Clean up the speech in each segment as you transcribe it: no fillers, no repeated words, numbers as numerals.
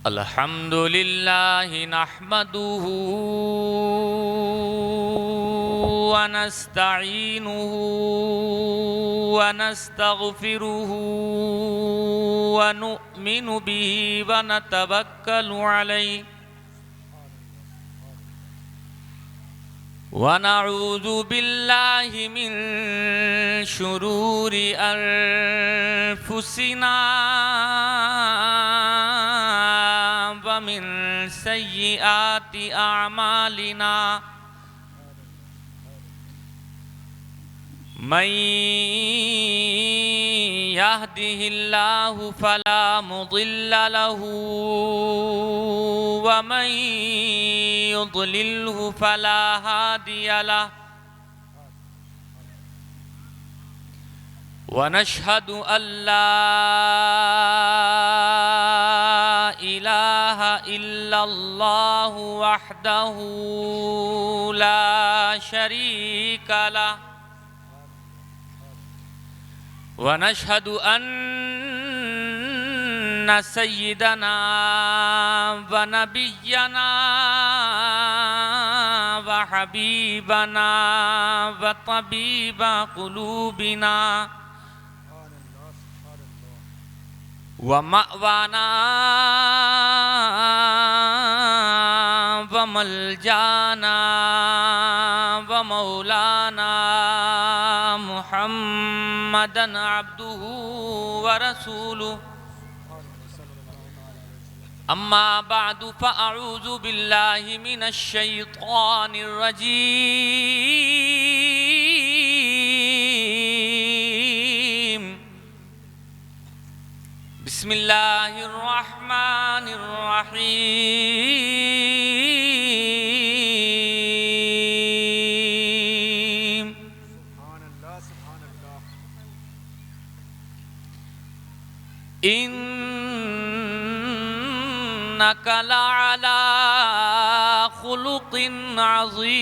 अल्हम्दुलिल्लाह नहमदुहु व नस्तईनुहु व नस्तगफिरुहु व नु'मिनु बिही व नतवक्कलु अलैहि व नऊज़ु बिल्लाहि मिन शुरूरि अन्फुसिना व मिन सय्यिआति अअमालिना मन यहदिहिल्लाहु फला मुदिल्ल लहु व मन युद्लिल्हु फला हादिय लहु व नशहदु अल्ला इलाहा इल्लल्लाहु वहदहु ला शरीक लहु व नशहदु अन्ना सय्यिदना व नबिय्यना व हबीबना व तबीबा कुलूबिना व मअवाना व मलजाना व मौलाना मुहम्मदन अब्दुहु व रसूलुहु अम्मा बादु फ़अऊज़ु बिल्लाहि मिनश शैतानिर रजीम बिस्मिल्लाहिर रहमानिर रहीम इन्नका लअला खुलुक़िन अज़ीम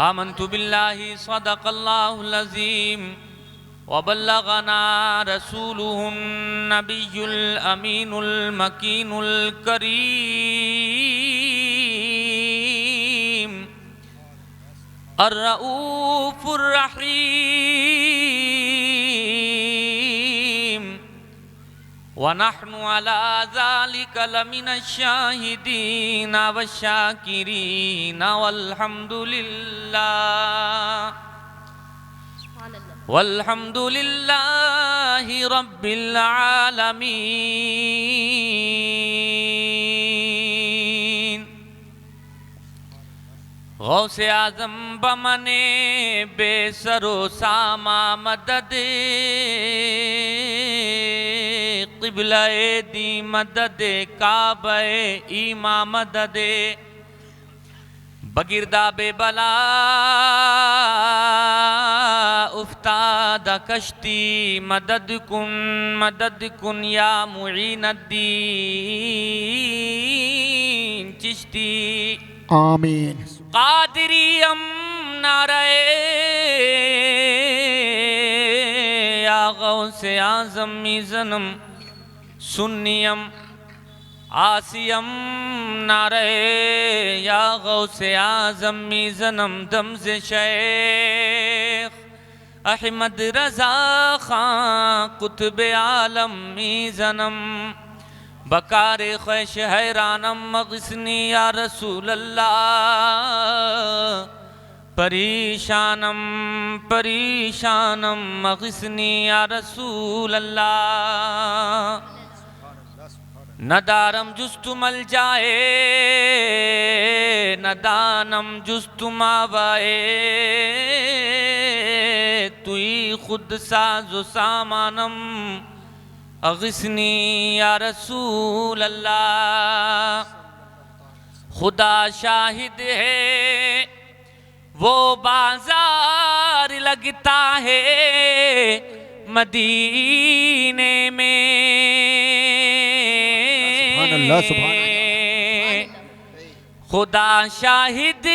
आमन्तु बिल्लाहि सदक़ल्लाहुल अज़ीम व बल्लगना रसूलुहुन नबियुल अमीनुल मकीनुल करीम अर्रऊफुर रहीम व नहनु अला ज़ालिका लमिनश शाहिदीन व शाकिरीन वल्हम्दुलिल्लाहि रब्बिल आलमीन गौसे आज़म बमने बेसरो सामा मदद क़िबला-ए दी मदद काबा-ए ईमा मदद बगिरदा बेबला उफ्ताद कश्ती मदद कुन या मुईनुद्दीन चिश्ती आमीन कादिरियम नाराए या गौसे आज़म मीज़नम सुन्नियम आसियम नाराए या गौसे आज़म मीज़नम दमज़े शेख अहमद रज़ा खां कुतुब आलम मीज़नम बकार ख्वैश हैरानम मग़िस्नी या रसूल अल्लाह परेशानम परेशानम मग़िस्नी या रसूल अल्लाह नदारम जुस्तु मल जाए नदानम जुस्तु मावाए तुई खुद साज़ो सामानम अग़िस्नी या रसूल अल्लाह खुदा शाहिद है वो बाजार लगता है मदीने में सुभान अल्लाह खुदा शाहिद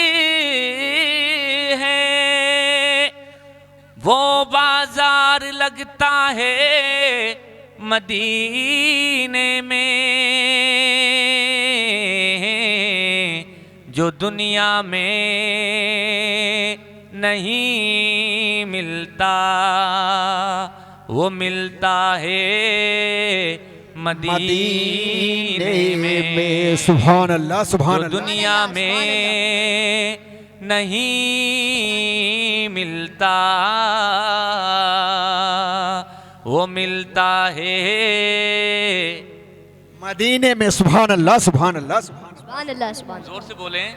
है वो बाजार लगता है मदीने में जो दुनिया में नहीं मिलता वो मिलता है मदीने में। सुभान अल्लाह सुभान जो अल्लाह। दुनिया में नहीं मिलता वो मिलता है मदीने में। सुभान अल्लाह सुभान अल्लाह सुभान अल्लाह सुभान जोर से बोलें,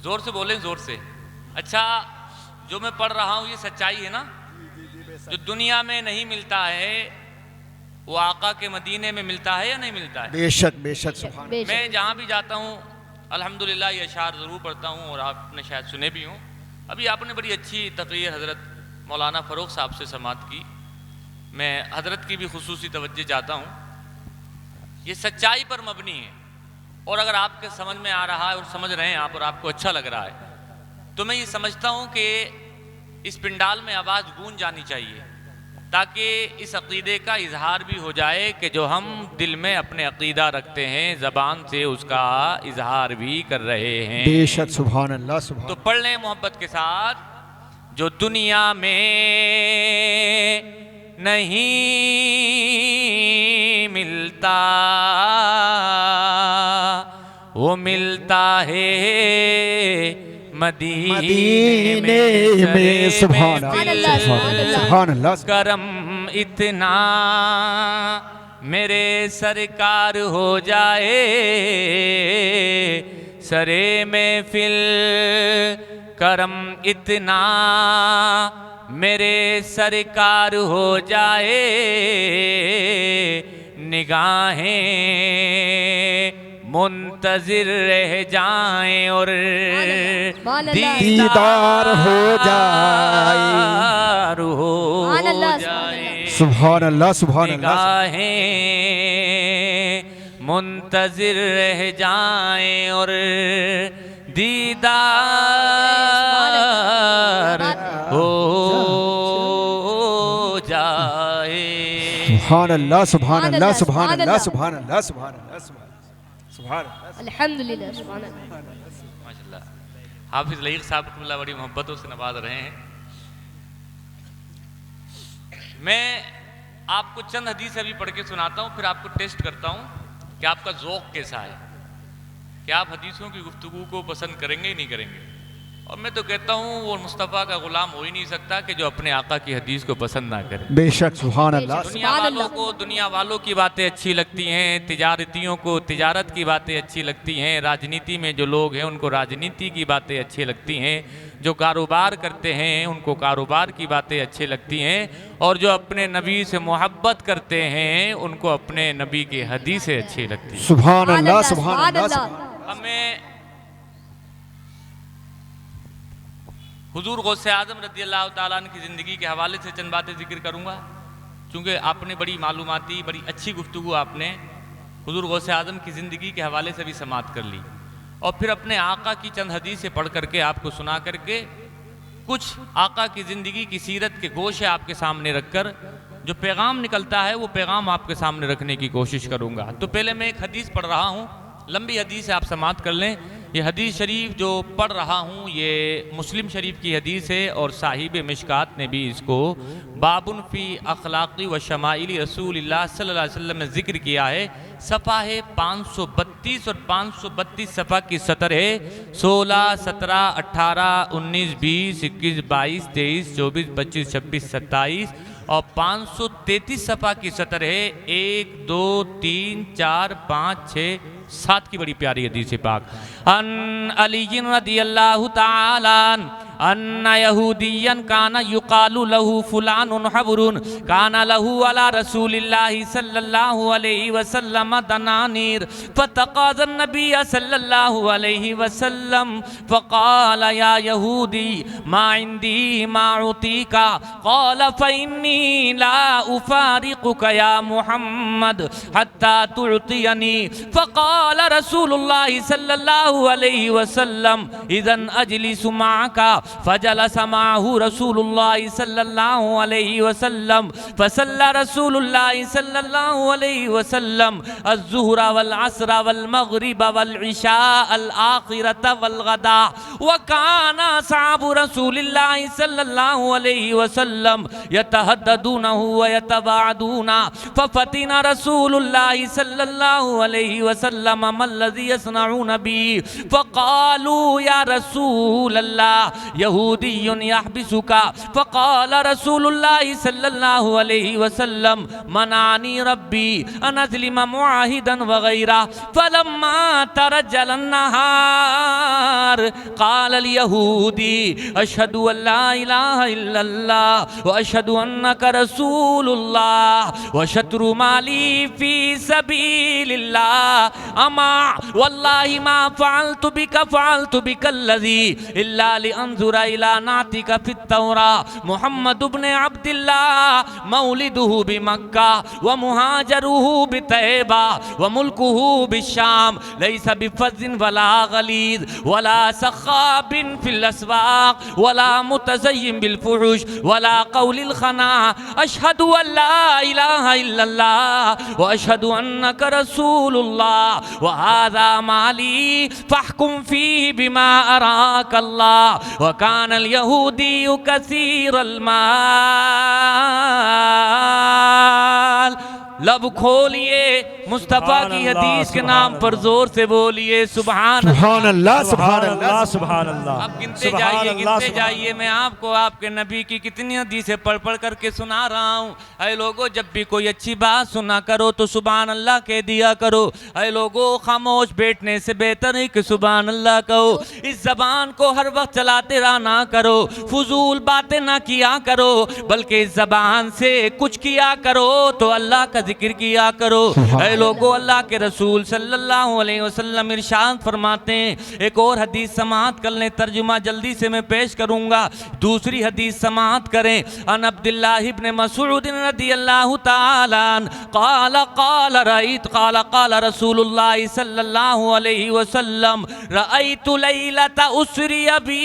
जोर से बोलें, जोर से। अच्छा, जो मैं पढ़ रहा हूँ ये सच्चाई है ना? जो दुनिया में नहीं मिलता है वो आका के मदीने में मिलता है या नहीं मिलता है? बेशक बेशक सुभान। बेशक। मैं जहाँ भी जाता हूँ अल्हम्दुलिल्लाह ये अशार ज़रूर पढ़ता हूँ और आपने शायद सुने भी हों। अभी आपने बड़ी अच्छी तकरीर हज़रत मौलाना फ़ारूक साहब से समात की, मैं हज़रत की भी खुसूसी तवज्जो चाहता हूँ। ये सच्चाई पर मबनी है और अगर आपके समझ में आ रहा है और समझ रहे हैं आप और आपको अच्छा लग रहा है तो मैं ये समझता हूँ कि इस पिंडाल में आवाज़ गूंज जानी चाहिए ताकि इस अक़ीदे का इजहार भी हो जाए कि जो हम दिल में अपने अक़ीदा रखते हैं ज़बान से उसका इजहार भी कर रहे हैं। बेशक सुभान अल्लाह सुभान। तो पढ़ लें मोहब्बत के साथ। जो दुनिया में नहीं मिलता वो मिलता है मदीने में। सुभान अल्लाह सुभान अल्लाह। करम इतना मेरे सरकार हो जाए सरे महफिल करम इतना मेरे सरकार हो जाए निगाहें मुंतजिर रह जाएं और दीदार हो जाए। सुभान अल्लाह सुभान अल्लाह। निगाहें मुंतजिर रह जाएं और दीदार हो जाए। सुभान अल्लाह सुभान अल्लाह सुभान अल्लाह सुभान अल्लाह सुभान अल्लाह सुभान अल्हम्दुलिल्लाह सुभान अल्लाह। माशाल्लाह हाफिज लईक साहब अल्लाह बड़ी मोहब्बतों से नवाज रहे हैं। मैं आपको चंद हदीस अभी पढ़ के सुनाता हूँ फिर आपको टेस्ट करता हूँ कि आपका ज़ौक़ कैसा है, कि आप हदीसों की गुफ्तगू को पसंद करेंगे ही नहीं करेंगे। और मैं तो कहता हूँ वो मुस्तफ़ा का गुलाम हो ही नहीं सकता कि जो अपने आका की हदीस को पसंद ना करे। बेशक सुभान अल्लाह। दुनिया वालों को दुनिया वालों की बातें अच्छी लगती हैं, तिजारतियों को तिजारत की बातें अच्छी लगती हैं, राजनीति में जो लोग हैं उनको राजनीति की बातें अच्छी लगती हैं, जो कारोबार करते हैं उनको कारोबार की बातें अच्छी लगती हैं, और जो अपने नबी से मोहब्बत करते हैं उनको अपने नबी की हदीसें अच्छी लगती हैं। सुभान अल्लाह सुभान अल्लाह। हमें हुजूर गौसे आज़म रज़ी अल्लाह ताला अन्हु की ज़िंदगी के हवाले से चंद बातें जिक्र करूँगा, चूँकि आपने बड़ी मालूमाती बड़ी अच्छी गुफ्तगू आपने हुजूर गौसे आज़म की ज़िंदगी के हवाले से भी समात कर ली, और फिर अपने आका की चंद हदीसें पढ़ करके आपको सुना करके कुछ आका की ज़िंदगी की सीरत के गोशे आपके सामने रखकर जो पैगाम निकलता है वो पैगाम आपके सामने रखने की कोशिश करूँगा। तो पहले मैं एक हदीस पढ़ रहा हूँ, लंबी हदीस है, आप समात कर लें। ये हदीस शरीफ जो पढ़ रहा हूँ ये मुस्लिम शरीफ की हदीस है और साहिब मिशकात ने भी इसको बाबुन फ़ी अखलाक़ी व शमाइली रसूलिल्लाह सल्लल्लाहु अलैहि वसल्लम में ज़िक्र किया है। सफ़ा है 532 और 532 सफ़ा की सतर है 16, 17, 18, 19, 20, 21, 22, 23, 24, 25, 26, 27 और 533 सफ़ा की सतर है 1, 2, 3, 4, 5, 6, 7 की बड़ी प्यारी हदीस पाक। अन अली रज़ियल्लाहु ताला अन्ना यहूदियन काना युकालु लहू फुलानुन हबरुन काना लहू अला रसूलिल्लाहि सल्लल्लाहु अलैहि वसल्लम दनानीर फतक़ाज़न नबी सल्लल्लाहु अलैहि वसल्लम फ़क़ाल या यहूदी मा इंदी मा उतीका क़ाल फ़इन्नी ला उफ़ारिक़ुका या मुहम्मद हत्ता तुअतियनी फ़क़ाल रसूलुल्लाहि सल्लल्लाहु अलैहि वसल्लम इज़न अजलिसु मअका फ़जलस मअहु रसूलुल्लाहि सल्लल्लाहु अलैहि वसल्लम फ़सल्ला रसूलुल्लाहि सल्लल्लाहु अलैहि वसल्लम अज़्ज़ुहर वल असर वल मग़रिब वल इशा अल आखिरत वल गदा व काना असहाबु रसूलिल्लाहि सल्लल्लाहु अलैहि वसल्लम यतहद्ददूनहु व यतबाअदूना फ़फ़तिना रसूलुल्लाहि सल्लल्लाहु अलैहि वसल्लम मल्लज़ी यसनऊन बी फ़क़ालू या रसूलल्लाह यहूदियुन यहबिसुका फ़क़ाल रसूलुल्लाहि सल्लल्लाहु अलैहि वसल्लम मनानी रब्बी अन अज़लिम मुआहिदन वग़ैरह फ़लम्मा तरज्जल अन्नहार क़ाल अल यहूदी अशहदु अल्ला इलाहा इल्लल्लाह व अशहदु अन्नका रसूलुल्लाह व शत्रु माली फी सबीलिल्लाह अमा वल्लाहि मा फ़अल्तु बिका अल्लज़ी इल्ला लिअंज़ुरा इला नातिका फ़ित तौरा मुहम्मद इब्न अब्दिल्लाह मौलिदुहु बिमक्का व मुहाजरुहु बितैबा व मुल्कुहु बिशाम लैसा बिफ़ज़्ज़िन वला गलीज़ वला सख़ाबिन फ़िल अस्वाक़ वला मुतज़य्यिन बिल फ़ुहुश वला क़ौलिल ख़ना अशहदु अल्ला इलाहा इल्लल्लाह व अशहदु अन्नका रसूलुल्लाह व हाज़ा माली फ़हकुम फ़ीहि बिमा अराकल्लाह व कानल यहूदिय्यु कसीरल माल। लब खोलिए मुस्तफ़ा की हदीस के नाम पर जोर से बोलिए सुभान अल्लाह सुभान अल्लाह सुभान अल्लाह। अब गिनते जाइए मैं आपको आपके नबी की कितनी हदीसें पढ़ पढ़ करके सुना रहा हूँ। अरे लोगों, जब भी कोई अच्छी बात सुना करो तो सुभान अल्लाह कह दिया करो। अरे लोगों, खामोश बैठने से बेहतर है कि सुभान अल्लाह कहो। इस जबान को हर वक्त चलाते रहा ना करो, फजूल बातें ना किया करो, बल्कि इस जबान से कुछ किया करो तो अल्लाह का जिक्र किया करो। ऐ लोगों, अल्लाह के रसूल सल्लल्लाहु अलैहि वसल्लम इरशाद फरमाते हैं। एक और हदीस समाअत कर लें, तर्जुमा जल्दी से मैं पेश करूंगा। दूसरी हदीस समाअत करें। अन अब्दुल्लाह इब्न मसऊद रदियल्लाहु ताला क़ाल क़ाल रसूलुल्लाह सल्लल्लाहु अलैहि वसल्लम रअयतु लैलता उसरिया बी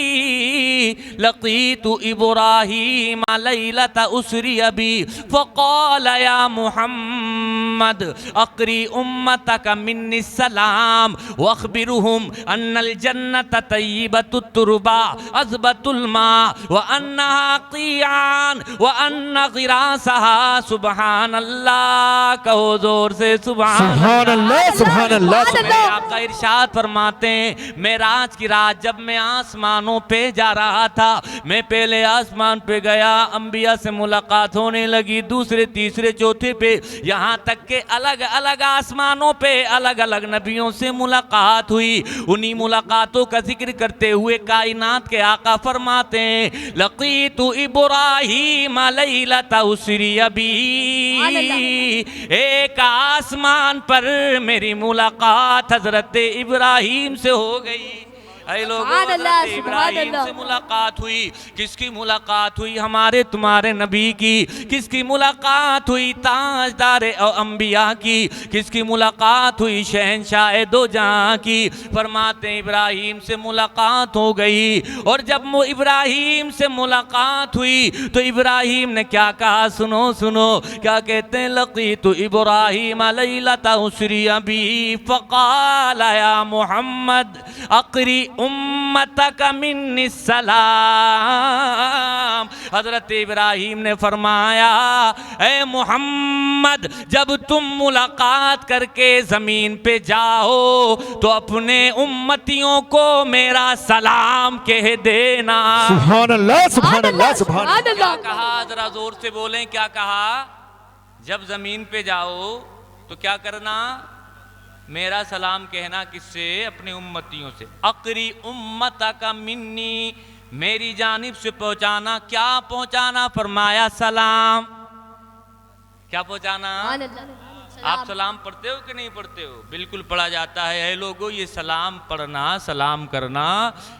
लक़ीतु इब्राहीम लैलता उसरिया बी फ़क़ाल या मुहम्मद अक़री उम्मतक मिन्नी सलाम वख़बिरहुम अन्नल जन्नत तय्यबतुत तुरबा अज़बतुल मा व अन्नहा क़ियान व अन्न ग़िरासहा सुबहान अल्लाह। कहो जोर से सुभान अल्लाह सुभान अल्लाह। मेरे आका इरशाद फरमाते हैं, मेराज की रात जब मैं आसमानों पे जा रहा था, मैं पहले आसमान पे गया, अंबिया से मुलाकात होने लगी, दूसरे तीसरे चौथे पे, यहाँ तक के अलग अलग आसमानों पे अलग अलग नबियों से मुलाकात हुई। उन्हीं मुलाकातों का जिक्र करते हुए कायनात के आका फरमाते हैं, लक़ीतु इब्राहीम लैलता उसरिया बी। एक आसमान पर मेरी मुलाकात हजरत इब्राहीम से हो गई। ऐ लोगों, हज़रत इब्राहीम से मुलाकात हुई। किसकी मुलाकात हुई? हमारे तुम्हारे नबी की। किसकी मुलाकात हुई? ताजदार अंबिया की। किसकी मुलाकात हुई? शहंशाह दो जहां की। फरमाते इब्राहीम से मुलाकात हो गई। और जब इब्राहीम से मुलाकात हुई तो इब्राहीम ने क्या कहा? सुनो सुनो क्या कहते हैं, लक़ीतु इब्राहीम लैलता उसरिया बी फ़क़ाल या मुहम्मद अक़री उम्मतक मिन्नी सलाम। हजरत इब्राहीम ने फरमाया, ए मोहम्मद, जब तुम मुलाकात करके जमीन पे जाओ तो अपने उम्मतियों को मेरा सलाम कह देना। सुभान अल्लाह सुभान अल्लाह सुभान अल्लाह। क्या कहा? जरा जोर से बोलें, क्या कहा? जब जमीन पे जाओ तो क्या करना? मेरा सलाम कहना। किससे? अपने उम्मतियों से। अक़री उम्मतक मिन्नी, मेरी जानिब से पहुंचाना। क्या पहुंचाना? फरमाया सलाम। क्या पहुंचाना? आप सलाम पढ़ते हो कि नहीं पढ़ते हो? बिल्कुल पढ़ा जाता है। ऐ लोगों, ये सलाम पढ़ना, सलाम करना,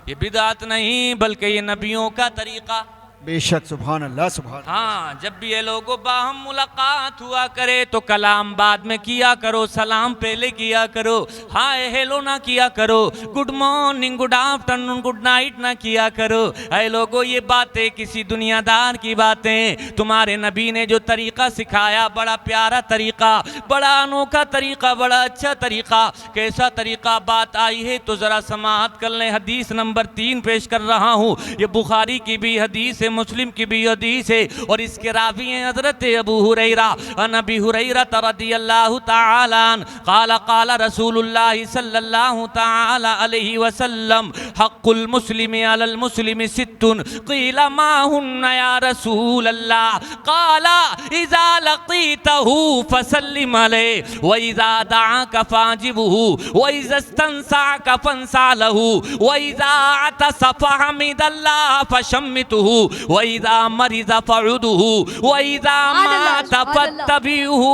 ये बिदात नहीं बल्कि ये नबियों का तरीका। बेशक, सुभान अल्लाह, सुभान। हाँ, जब भी ये लोगों बाहम मुलाकात हुआ करे तो कलाम बाद में किया करो, सलाम पहले किया करो। हाय हेलो ना किया करो, good morning, good afternoon, good night ना किया करो। ऐ लोगों, ये बातें किसी दुनियादार की बातें। तुम्हारे नबी ने जो तरीका सिखाया, बड़ा प्यारा तरीका, बड़ा अनोखा तरीका, बड़ा अच्छा तरीका। कैसा तरीका? बात आई है तो जरा समाअत कर लें। हदीस नंबर 3 पेश कर रहा हूँ। ये बुखारी की भी हदीस है, मुस्लिम की भी हदीस है और इसके रावी हैं हजरत अबू हुरैरा। अन अबी हुरैरा रदियल्लाहु तआला अन्हु क़ाल क़ाल रसूलुल्लाह सल्लल्लाहु तआला अलैहि वसल्लम हक़्क़ुल मुस्लिमि अलल मुस्लिमि सित्तुन क़ील मा हुन्ना या रसूलल्लाह क़ाल इज़ा लक़ीतहु फसल्लिम अलैहि व इज़ा दअका फ़ाजिबहु व इज़ा इस्तंसअका फंसअलहु व इज़ा अतसा फ़हमिदल्लाह फशम्मितहु वइज़ा मरिज़ा फ़उदहु वइज़ा माता फ़त्तबिहु।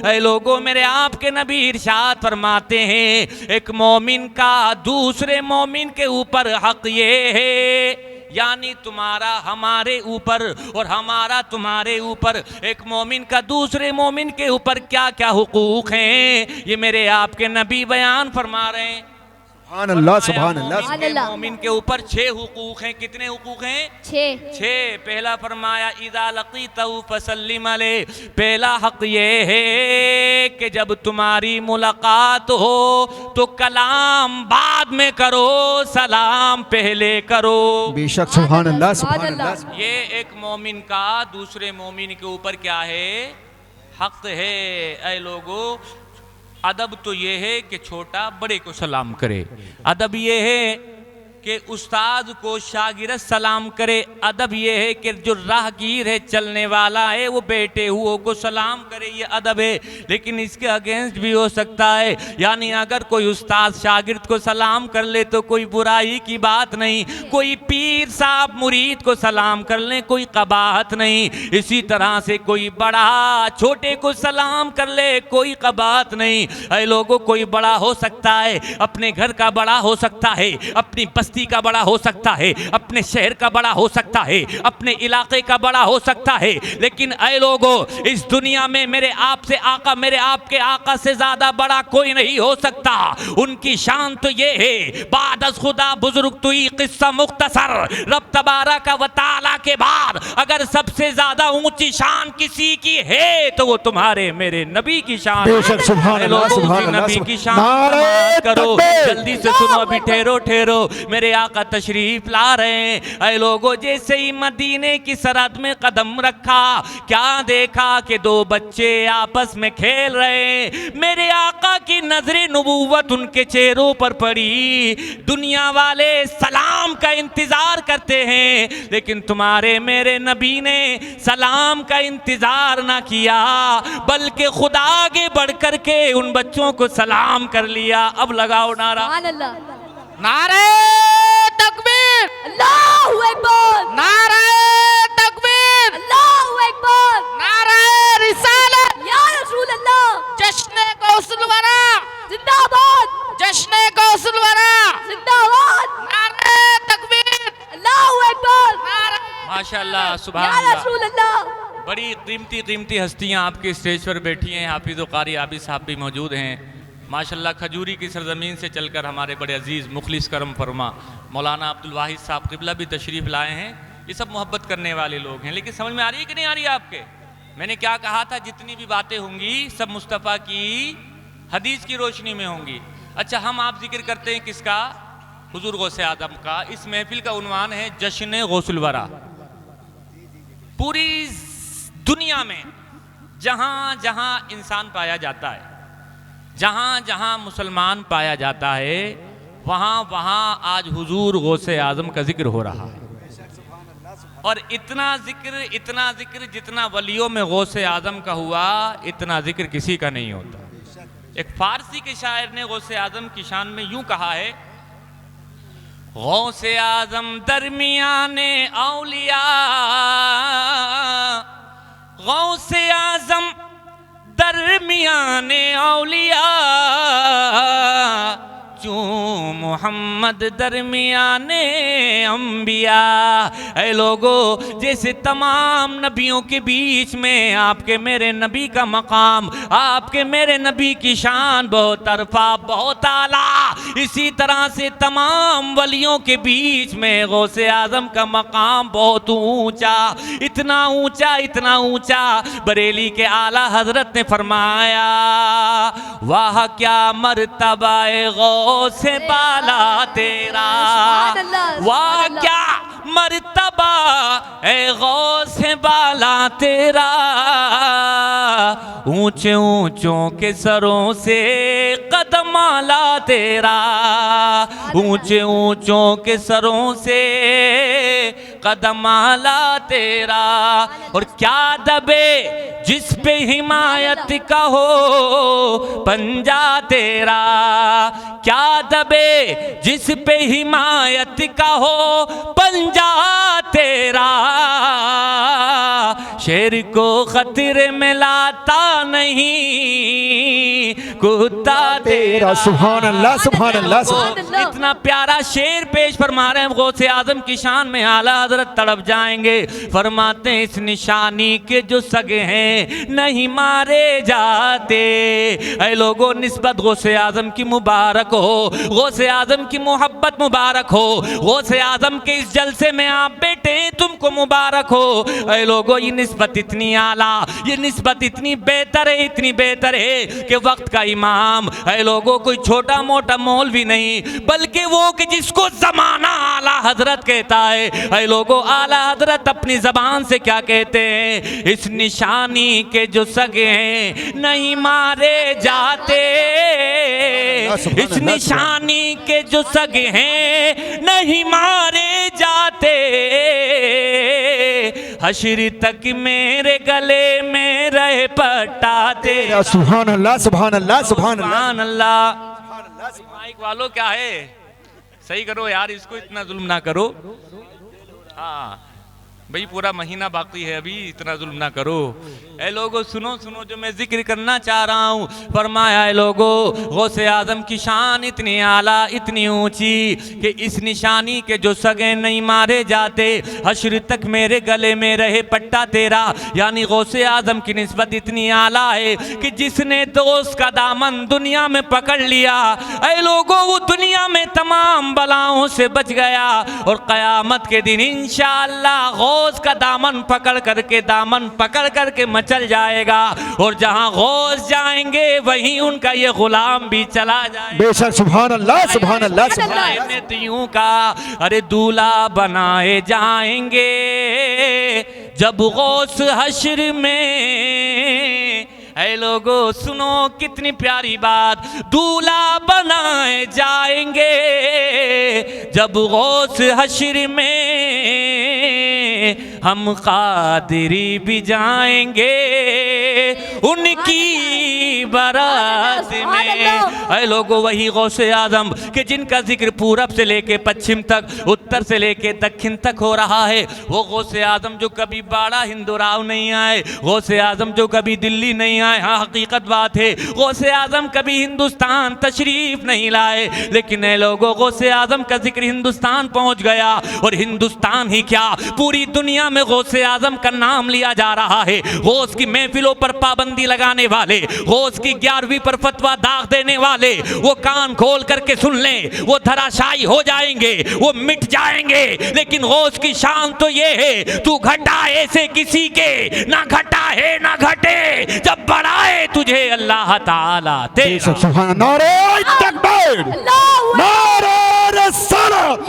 ऐ लोगों, मेरे आपके नबी इरशाद फरमाते हैं, एक मोमिन का दूसरे मोमिन के ऊपर हक ये है, यानी तुम्हारा हमारे ऊपर और हमारा तुम्हारे ऊपर, एक मोमिन का दूसरे मोमिन के ऊपर क्या क्या हुकूक हैं, ये मेरे आपके नबी बयान फरमा रहे हैं। सुभान अल्लाह, सुभान अल्लाह। मोमिन के ऊपर 6 हुकूक हैं। कितने हुकूक हैं? 6। पहला फरमाया इज़ा लक़ीतहु फसल्लिम अलैहि। पहला हक ये है कि जब तुम्हारी मुलाकात हो तो कलाम बाद में करो, सलाम पहले करो। बेशक, सुभान अल्लाह, सुभान अल्लाह। ये एक मोमिन का दूसरे मोमिन के ऊपर क्या है? हक है। ऐ लोगों, अदब तो ये है कि छोटा बड़े को सलाम करे। अदब ये है कि उस्ताद को शागिर्द सलाम करे। अदब ये है कि जो राहगीर है, चलने वाला है, वो बैठे हुओं को सलाम करे। ये अदब है। लेकिन इसके अगेंस्ट भी हो सकता है, यानी अगर कोई उस्ताद शागिर्द को सलाम कर ले तो कोई बुराई की बात नहीं। कोई पीर साहब मुरीद को सलाम कर ले, कोई कबाहत नहीं। इसी तरह से कोई बड़ा छोटे को सलाम कर ले, कोई कबाहत नहीं। ऐ लोगों, कोई बड़ा हो सकता है, अपने घर का बड़ा हो सकता है, अपनी बस्ती का बड़ा हो सकता है, अपने शहर का बड़ा हो सकता है, अपने इलाके का बड़ा हो सकता है। लेकिन ऐ लोगों, इस दुनिया में मेरे आपसे आका, मेरे आपके आका से ज्यादा बड़ा कोई नहीं हो सकता। उनकी शान तो ये है, बादस खुदा बुजुर्ग तुई किस्सा मुख्तसर, रब तबारक व तआला के बाद अगर सबसे ज्यादा ऊंची शान किसी की है तो वो तुम्हारे मेरे नबी की शान। बेशक, सुभान अल्लाह, सुभान अल्लाह। नबी की शान करो। जल्दी से सुनो, अभी ठहरो ठहरो, मेरे आका तशरीफ ला रहे हैं। ऐ लोगों, जैसे ही मदीने की सरहद में कदम रखा, क्या देखा कि 2 बच्चे आपस में खेल रहे हैं। मेरे आका की नजरे नबूवत उनके चेहरों पर पड़ी। दुनिया वाले सलाम का इंतजार करते हैं, लेकिन तुम्हारे मेरे नबी ने सलाम का इंतजार ना किया, बल्कि खुदा आगे बढ़कर के उन बच्चों को सलाम कर लिया। अब लगाओ नारा। नारे तकबीर, अल्लाहु अकबर, नारे तकबीर, अल्लाहु अकबर, नारे रिसालत, या रसूल अल्लाह, जश्न गौसुल वरा, जिंदाबाद, जश्न गौसुल वरा, जिंदाबाद, नारे तकबीर, अल्लाहु अकबर, नारे। माशाअल्लाह, सुभान या अल्लाह। रसूल अल्लाह। बड़ी कीमती हस्तियां आपके स्टेज पर बैठी हैं। हाफिज़ कारी आबिद साहब भी मौजूद हैं। माशाल्लाह, खजूरी की सरजमीन से चलकर हमारे बड़े अजीज़ मुखलिस करम फरमा मौलाना अब्दुल वाहिद साहब क़िबला भी तशरीफ़ लाए हैं। ये सब मोहब्बत करने वाले लोग हैं। लेकिन समझ में आ रही है कि नहीं आ रही है आपके? मैंने क्या कहा था, जितनी भी बातें होंगी सब मुस्तफ़ा की हदीस की रोशनी में होंगी। अच्छा, हम आप जिक्र करते हैं किसका? हुजूर गौसे आदम का। इस महफिल का उन्वान है जश्न गौसुल वरा। पूरी दुनिया में जहाँ जहाँ इंसान पाया जाता है, जहाँ जहाँ मुसलमान पाया जाता है, वहाँ वहाँ आज हुजूर गौसे आज़म का जिक्र हो रहा है। और इतना जिक्र जितना वलियों में गौसे आज़म का हुआ, इतना जिक्र किसी का नहीं होता। एक फारसी के शायर ने गौसे आज़म की शान में यूं कहा है, गौसे आजम दरमियाने औलिया, गौसे आजम दरमियाने औलिया, चूं मोहम्मद दरमियाने अंबिया। ऐ लोगो, जैसे तमाम नबियों के बीच में आपके मेरे नबी का मकाम, आपके मेरे नबी की शान बहुत अरफा बहुत आला, इसी तरह से तमाम वलियों के बीच में गौसे आजम का मकाम बहुत ऊंचा, इतना ऊंचा इतना ऊंचा, बरेली के आला हजरत ने फरमाया, वाह क्या मर्तबा गौसे बाला तेरा, वाह क्या मर्तबा ए गौसे बाला तेरा, ऊंचे ऊंचों के सरों से कदम आला तेरा, ऊंचे ऊंचों के सरों से कदम आला तेरा। और क्या दबे जिस पे हिमायत का हो पंजा तेरा, क्या दबे जिस पे हिमायत का हो पंजा तेरा, शेर को खतरे में लाता नहीं कुत्ता तेरा। सुभान अल्लाह सुभान अल्लाह सुभान अल्लाह। इतना प्यारा शेर पेश फरमा रहे हैं गौसे आजम की शान में आला हजरत तड़प जाएंगे। फरमाते हैं इस निशानी के जो सगे हैं नहीं मारे जाते। ऐ लोगों, निस्बत गौसे आजम की मुबारक हो, गौसे आजम की मोहब्बत मुबारक हो, गौसे आजम के इस जलसे में आप बैठे तुमको मुबारक हो। ऐ लोगों, ये निस्बत इतनी आला, ये निस्बत इतनी बेहतर है, इतनी बेहतर है कि वक्त का इमाम ऐ लोगों कोई छोटा मोटा मौलवी नहीं, बल्कि वो कि जिसको जमाना आला हजरत कहता है। ऐ लोगों, आला हजरत अपनी जबान से क्या कहते हैं, इस निशानी के जो सगे हैं नहीं मारे जाते, इस निशानी के जो सगे हैं नहीं मारे जाते, हश्र तक मेरे गले में रहे पट्टा तेरा। सुभान अल्लाह सुभान अल्लाह सुभान अल्लाह सुभान अल्लाह। माइक वालों क्या है, सही करो यार, इसको इतना जुल्म ना करो। हाँ भाई, पूरा महीना बाकी है अभी, इतना जुल्म ना करो। ऐ लोगो सुनो सुनो जो मैं जिक्र करना चाह रहा हूँ। फरमाया ऐ लोगो, गौसे आजम की शान इतनी आला इतनी ऊंची कि इस निशानी के जो सगे नहीं मारे जाते, हश्र तक मेरे गले में रहे पट्टा तेरा। यानी गौसे आजम की निस्बत इतनी आला है कि जिसने दोस्त का दामन दुनिया में पकड़ लिया, ऐ लोगो वो दुनिया में तमाम बलाओं से बच गया। और क़यामत के दिन इंशाअल्लाह गौस का दामन पकड़ करके मचल जाएगा। और जहां गौस जाएंगे वहीं उनका ये गुलाम भी चला जाएगा। बेशक सुभान अल्लाह सुभान अल्लाह सुभान अल्लाह। ने तो यूं कहा, अरे दूल्हा बनाए जाएंगे जब गौस हश्र में। ऐ लोगो सुनो कितनी प्यारी बात, दूल्हा बनाए जाएंगे जब गौस हश्र में, हम कादिरी भी जाएंगे उनकी बारात में। ऐ लोगो वही गौसे आजम कि जिनका जिक्र पूरब से लेके पश्चिम तक, उत्तर से लेके दक्षिण तक हो रहा है, वो गौसे आजम जो कभी बाड़ा हिंदुराव नहीं आए, गौसे आजम जो कभी दिल्ली नहीं आए। हाँ हकीकत बात है, गौसे आजम कभी हिंदुस्तान तशरीफ नहीं लाए, लेकिन ऐ लोगों गौसे आजम का जिक्र हिंदुस्तान पहुंच गया। और हिंदुस्तान ही क्या, पूरी दुनिया में गौसे आजम का नाम लिया जा रहा है। गौस की महफिलों पर पाबंदी लगाने वाले, गौस की 11वीं पर फतवा दाग देने वाले, वो कान खोल करके सुन लें, वो धराशायी हो जाएंगे, वो मिट जाएंगे। लेकिन गौस की शान तो ये है, तू घटा ऐसे किसी के ना घटा है ना घटे, जब बढ़ाए तुझे अल्लाह ताला तेरा। सुभान नारे तकबीर नारे रिसालत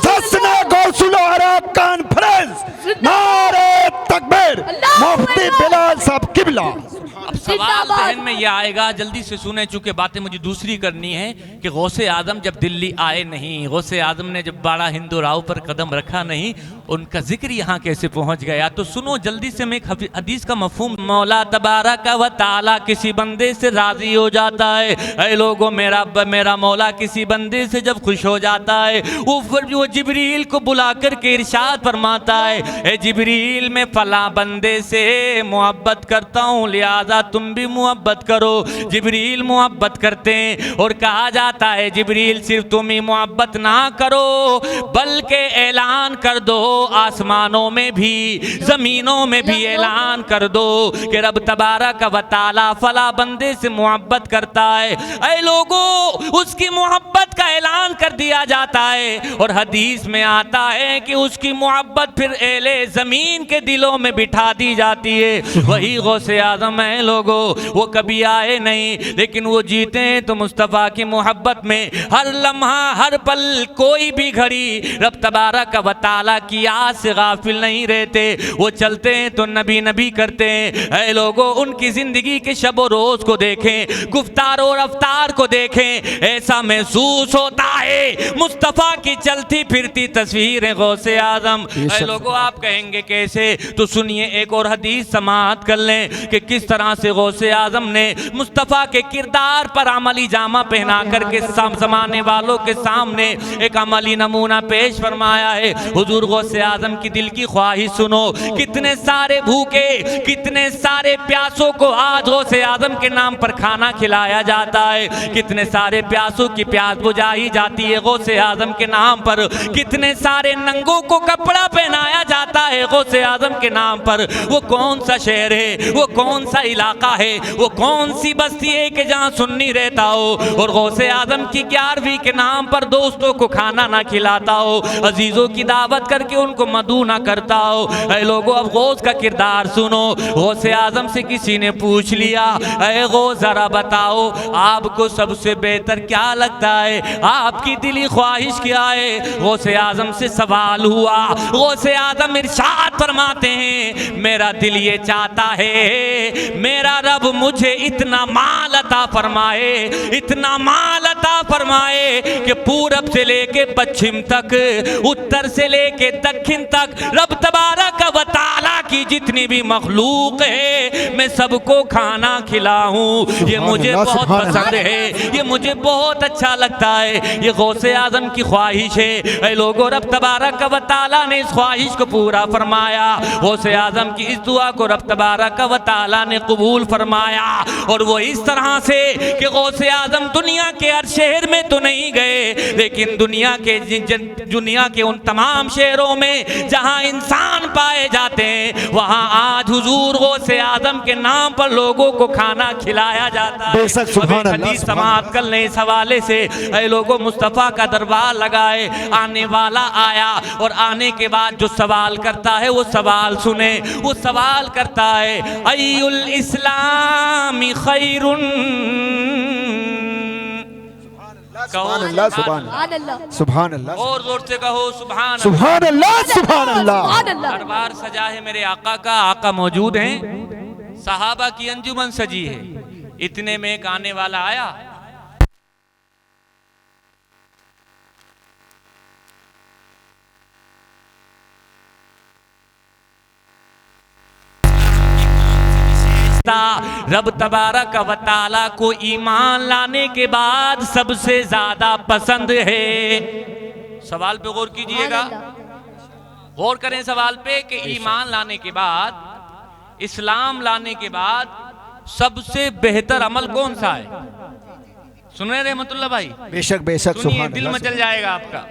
दसना गौसुल आरा कॉन्फ्रेंस नारे तकबीर मुफ्ती बिलाल साहब किबला। अब सवाल जिंदाबाद। जहन में यह आएगा, जल्दी से सुने चूंकि बातें मुझे दूसरी करनी है कि गौसे आजम जब दिल्ली आए नहीं, गौसे आजम ने जब बाड़ा हिंदू राव पर कदम रखा नहीं, उनका जिक्र यहाँ कैसे पहुँच गया। तो सुनो जल्दी से, मैं एक हदीस का मफहूम, मौला तबारक व ताला किसी बंदे से राजी हो जाता है। ऐ लोगों, मेरा मौला किसी बंदे से जब खुश हो जाता है, वो जिब्रील को बुला कर के इरशाद फरमाता है, ए जिब्रील मैं फला बंदे से मोहब्बत करता हूँ, लिहाजा तुम भी मोहब्बत करो। जिब्रील मोहब्बत करते हैं और कहा जाता है जिब्रील सिर्फ तुम ही मोहब्बत ना करो बल्कि ऐलान कर दो, आसमानों में भी जमीनों में भी ऐलान कर दो कि रब तबारक व ताला फला बंदे से मोहब्बत करता है। ऐ लोगों, उसकी मोहब्बत का ऐलान कर दिया जाता है और हदीस में आता है कि उसकी मोहब्बत फिर एले जमीन के दिलों में बिठा दी जाती है। वही गौसे आजम है लोगों, वो कभी आए नहीं लेकिन वो जीते हैं तो मुस्तफ़ा की मोहब्बत में हर लम्हा हर पल कोई भी घड़ी रब तबारक व ताला की याद से गाफिल नहीं रहते। वो चलते हैं तो नबी नबी करते हैं। ऐ लोगों, उनकी जिंदगी के शब व रोज को देखें, गुफ्तार और रफ्तार को देखें, ऐसा महसूस होता है मुस्तफ़ा की चलती फिरती तस्वीर है गौसे आजम। ऐ लोगों, आप कहेंगे कैसे, तो सुनिए एक और हदीस समाअत कर लें कि किस तरह से गौसे आजम ने मुस्तफ़ा के किरदार पर अमली जामा पहना करके ज़माने वालों के सामने एक अमली नमूना पेश फरमाया है। हुजूर गौसे आजम की दिल की ख्वाहिश सुनो, कितने सारे भूखे कितने सारे प्यासों को आज गौसे आजम के नाम पर खाना खिलाया जाता है, कितने सारे प्यासों की प्यास बुझाई जाती है गौसे आजम के नाम पर, कितने सारे नंगों को कपड़ा पहनाया जाता है गौसे आजम के नाम पर। वो कौन सा शहर है, वो कौन सा इलाका है, वो कौन सी बस्ती है कि जहाँ सुन्नी रहता हो और गौसे आजम की 11वीं के नाम पर दोस्तों को खाना ना खिलाता हो, अजीजों की दावत करके उनको मदू ना करता हो। ऐ लोगों, अब गौस का किरदार सुनो। गौसे आजम से किसी ने पूछ लिया, ऐ गौस जरा बताओ आपको सबसे बेहतर क्या लगता है, आपकी दिली ख्वाहिश क्या है। गौसे आजम से सवाल हुआ, गौसे आजम इरशाद फरमाते हैं, मेरा दिल ये चाहता है मेरा रब मुझे इतना माल अता फरमाए, इतना माल अता फरमाए कि पूरब से लेके पश्चिम तक, उत्तर से लेके दक्षिण तक रब तबारक व ताला की जितनी भी मखलूक है मैं सबको खाना खिलाऊं। ये मुझे बहुत पसंद है, ये मुझे बहुत अच्छा लगता है, ये गौसे आजम की ख्वाहिश है। ऐ लोगों, रब तबारक व ताला ने इस ख्वाहिश को पूरा फरमाया। गौसे आजम की इस दुआ को रब तबारक व ताला ने कबूल फरमाया और वो इस तरह से कि गौसे आजम दुनिया के हर शहर में तो नहीं गए लेकिन दुनिया के उन तमाम शहरों में जहां इंसान पाए जाते हैं वहां आज हुजूर गौसे आजम के नाम पर लोगों को खाना खिलाया जाता है। हदीस समाअत कर लें इस हवाले से। ऐ लोगों, मुस्तफ़ा का दरबार लगाए, आने वाला आया और आने के बाद जो सवाल करता है वो सवाल सुने। वो सवाल करता है, अय्युल इस्लामी खैरुन, सुभान अल्लाह, सुभान अल्लाह, सुभान अल्लाह, और जोर से कहो सुभान सुभान अल्लाह, सुभान अल्लाह। दरबार सजा है मेरे आका का, आका मौजूद हैं, सहाबा की अंजुमन सजी है। इतने में एक आने वाला आया, रब तबारक व ताला को ईमान लाने के बाद सबसे ज्यादा पसंद है। सवाल पे गौर कीजिएगा, गौर करें सवाल पे कि ईमान लाने के बाद, इस्लाम लाने के बाद सबसे बेहतर अमल कौन सा है। सुन रहे रहमतुल्लाह भाई? बेशक बेशक, सुनिए, दिल में चल जाएगा आपका।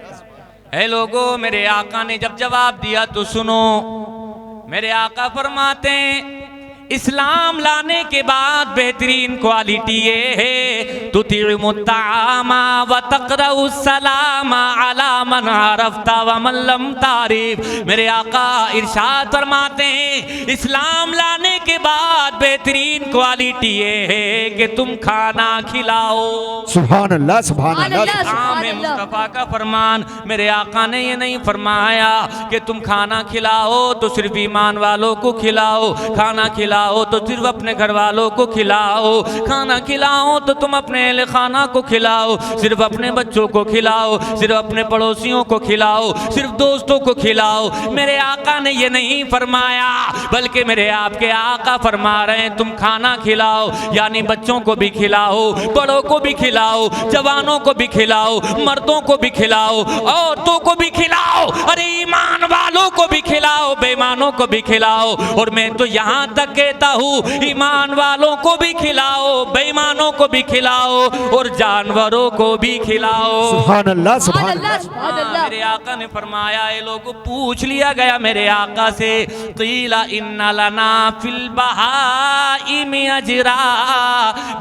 है लोगों, मेरे आका ने जब जवाब दिया तो सुनो। मेरे आका फरमाते हैं, इस्लाम लाने के बाद बेहतरीन क्वालिटी ये है, तुतिमुत्तामा व तक़रउस्सलामा अला मन अरफ्ता व मन लम तारिफ। मेरे आका इरशाद फरमाते हैं, इस्लाम लाने के बाद बेहतरीन क्वालिटी ये है कि तुम खाना खिलाओ। सुभान अल्लाह, सुभान अल्लाह। मुस्तफ़ा का फरमान। मेरे आका ने ये नहीं फरमाया कि तुम खाना खिलाओ तो सिर्फ ईमान वालों को खिलाओ, खाना खिलाओ खिलाओ तो सिर्फ अपने घर वालों को खिलाओ, खाना खिलाओ तो तुम अपने अहले खाना को खिलाओ, सिर्फ अपने बच्चों को खिलाओ, सिर्फ अपने पड़ोसियों को खिलाओ, सिर्फ दोस्तों को खिलाओ। मेरे आका ने ये नहीं फरमाया, बल्कि मेरे आपके आका फरमा रहे हैं तुम खाना खिलाओ, यानी बच्चों को भी खिलाओ, बड़ों को भी खिलाओ, जवानों को भी खिलाओ, मर्दों को भी खिलाओ, औरतों को भी खिलाओ, अरे ईमान वालों को भी खिलाओ, बेईमानों को भी खिलाओ। और मैं तो यहाँ तक कहता हूँ ईमान वालों को भी खिलाओ, बेईमानों को भी खिलाओ और जानवरों को भी खिलाओ। सुभान अल्लाह, सुभान सुभान अल्लाह, अल्लाह। सुभान अल्लाह। मेरे आका ने फरमाया, ये लोगों पूछ लिया गया मेरे आका से, क़ीला इन्ना लना फिल बहाइमी अजरा,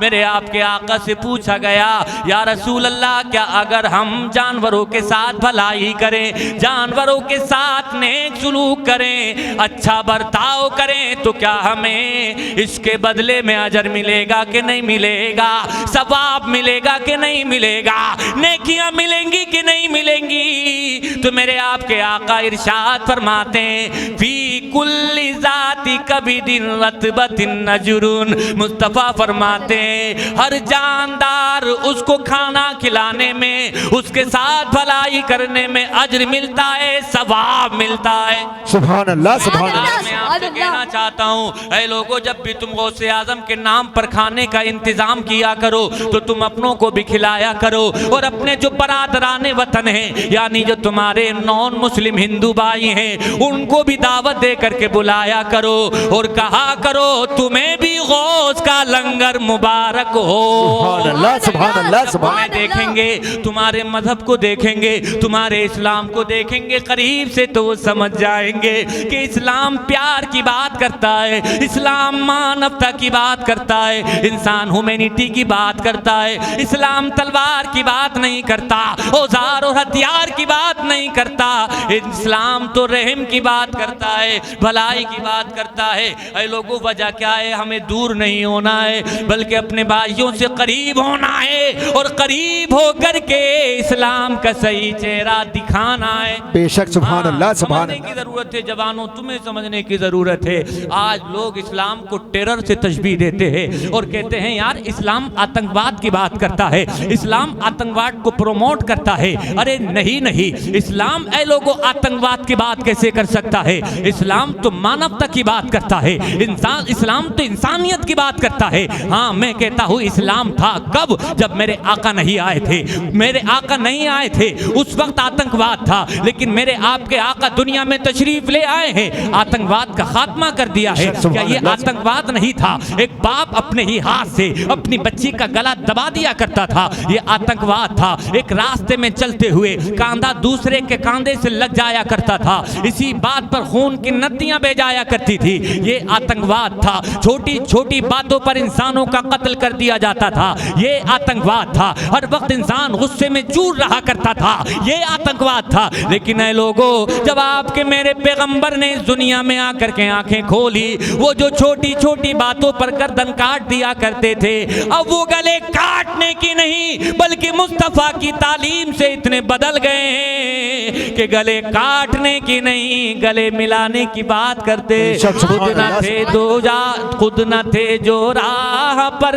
मेरे आपके आका से पूछा गया या रसूल अल्लाह क्या अगर हम जानवरों के साथ भलाई करें, जानवरों के साथ नेक सुलूक करें, अच्छा बर्ताव करें तो क्या हमें इसके बदले में अजर मिलेगा कि नहीं मिलेगा, सवाब मिलेगा कि नहीं मिलेगा, नेकियां मिलेंगी कि नहीं मिलेंगी? तो मेरे आपके आका इरशाद फरमाते हैं फी कुल्ली ज़ाती कबिदिन रतबतिन नजरुन, मुस्तफ़ा फरमाते हैं हर जानदार उसको खाना खिलाने में, उसके साथ भलाई करने में अजर मिलता है, सवाब मिलता है। सुभान अल्लाह, सुभान अल्लाह। मैं आपसे कहना चाहता हूँ ऐ लोगों, जब भी तुम गौसे आजम के नाम पर खाने का इंतजाम किया करो तो तुम अपनों को भी खिलाया करो और अपने जो बरादराने वतन हैं, यानी जो तुम्हारे नॉन मुस्लिम हिंदू भाई हैं, उनको भी दावत दे करके बुलाया करो और कहा करो तुम्हें भी गौस का लंगर मुबारक हो। सुभान अल्लाह, सुभान अल्लाह, सुभान तुम्हें देखेंगे, तुम्हारे मजहब को देखेंगे, तुम्हारे इस्लाम को देखेंगे करीब से तो वो समझ जाएंगे कि इस्लाम प्यार की बात करता है, इस्लाम मानवता की बात करता है, इंसान ह्यूमैनिटी की बात करता है। इस्लाम तलवार की बात नहीं करता, औजार और हथियार की बात नहीं करता, इस्लाम तो रहम की बात करता है, भलाई की बात करता है। ऐ लोगों, वजह क्या है? हमें दूर नहीं होना है बल्कि अपने भाइयों से करीब होना है और करीब होकर के इस्लाम का सही चेहरा दिखाना है। बेशक, सुभान अल्लाह, सुभान समझने की जरूरत है जवानों, तुम्हें समझने की जरूरत है। आज लोग इस्लाम को टेरर से तशबीह देते हैं और कहते हैं यार इस्लाम आतंकवाद की बात करता है, इस्लाम आतंकवाद को प्रमोट करता है। अरे नहीं नहीं, इस्लाम ऐ लोगों आतंकवाद की बात कैसे कर सकता है? इस्लाम तो मानवता की बात करता है, इंसान, इस्लाम तो इंसानियत की बात करता है। हाँ, मैं कहता हूँ इस्लाम था कब? जब मेरे आका नहीं आए थे। मेरे आका नहीं आए थे उस वक्त आतंकवाद था, लेकिन मेरे आपके आका दुनिया में तशरीफ ले आए हैं, आतंकवाद का खात्मा कर दिया है। क्या ये आतंकवाद नहीं था? एक बाप अपने ही हाथ से अपनी बच्ची का गला दबा दिया करता था, ये आतंकवाद था। एक रास्ते में चलते हुए कांधा दूसरे के कांधे से लग जाया करता था, इसी बात पर खून की नदियां बह जाया करती थी, ये आतंकवाद था। छोटी छोटी बातों पर इंसानों का कत्ल कर दिया जाता था, ये आतंकवाद था। हर वक्त इंसान गुस्से में चूर रहा करता था, ये आतंकवाद था। लेकिन ऐ लोगों, जब आपके मेरे पैगंबर ने इस दुनिया में आकर के आंखें खोली, वो जो छोटी छोटी बातों पर गर्दन काट दिया करते थे, अब वो गले काटने की नहीं बल्कि मुस्तफा की तालीम से इतने बदल गए हैं कि गले काटने की नहीं, गले मिलाने की बात करते। खुद न थे दो जा, खुद न थे जो राह पर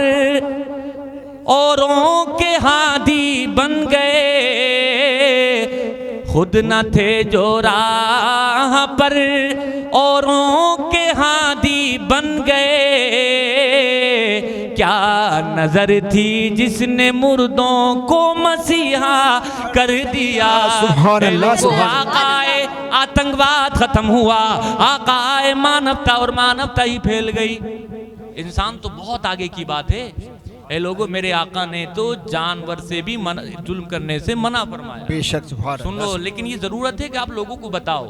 औरों के हादी बन गए, खुद न थे जो राह पर औरों के हादी बन गए। क्या नजर थी जिसने मुर्दों को मसीहा कर दिया। सुभान अल्लाह, सुभान आकाए आतंकवाद खत्म हुआ, आकाए मानवता और मानवता ही फैल गई। इंसान तो बहुत आगे की बात है। ए लोगों, मेरे आका ने तो जानवर से भी जुल्म करने से मना फरमाया। बेशक, सुभान सुन लो, लेकिन ये जरूरत है कि आप लोगों को बताओ।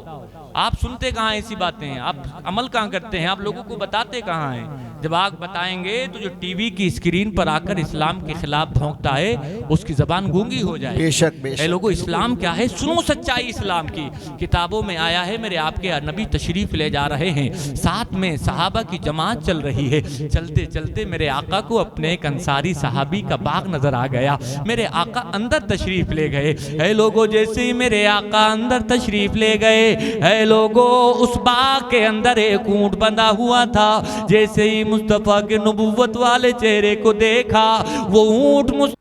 आप सुनते कहाँ ऐसी बातें हैं? आप अमल कहाँ करते हैं? आप लोगों को बताते कहाँ हैं? जब आग बताएंगे तो जो टीवी की स्क्रीन पर आकर इस्लाम के खिलाफ भौंकता है उसकी जबान गूंगी हो जाए। बेशक बेशक। लोगों, इस्लाम क्या है? सुनो सच्चाई इस्लाम की। किताबों में आया है, मेरे आपके नबी तशरीफ ले जा रहे हैं, साथ में सहाबा की जमात चल रही है। चलते चलते मेरे आका को अपने एक अंसारी सहाबी का बाग नजर आ गया। मेरे आका अंदर तशरीफ ले गए। है लोगों, जैसे ही मेरे आका अंदर तशरीफ ले गए, है लोगों, उस बाग के अंदर एक ऊंट बंधा हुआ था। जैसे ही मुस्तफा के नबुव्वत वाले चेहरे को देखा, वो ऊंट मुस्तफा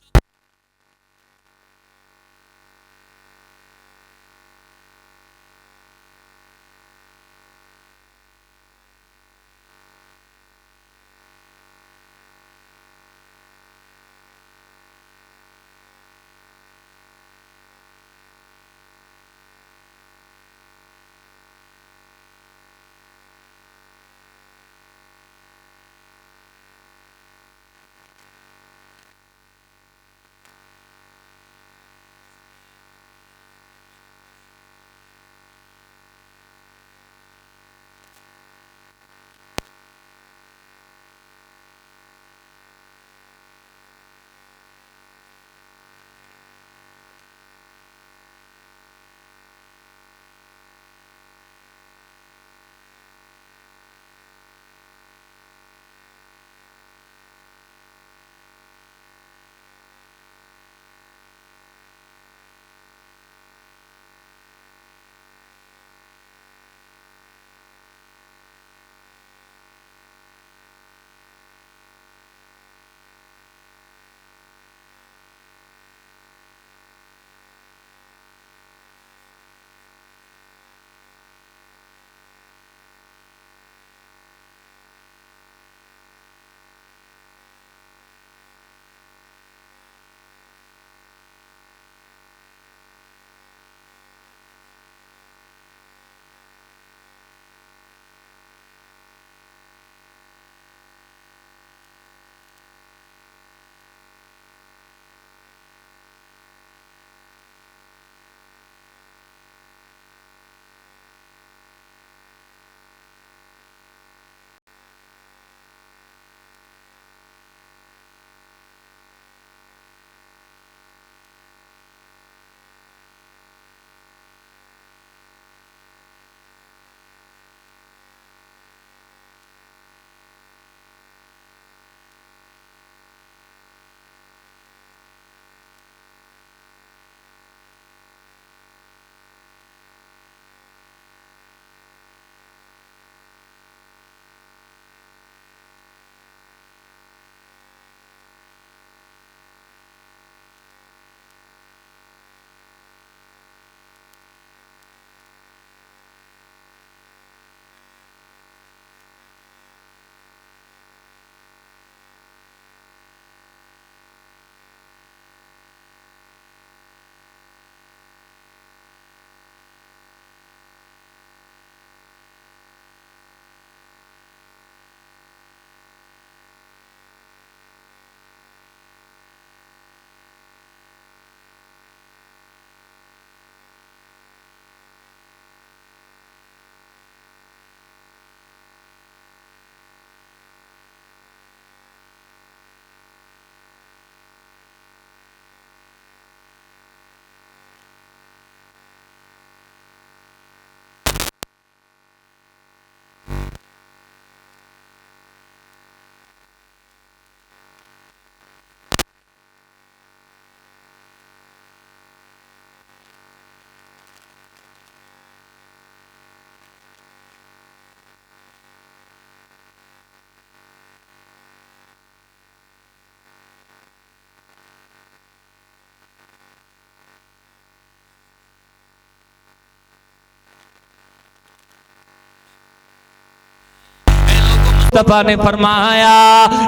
ने फरमाया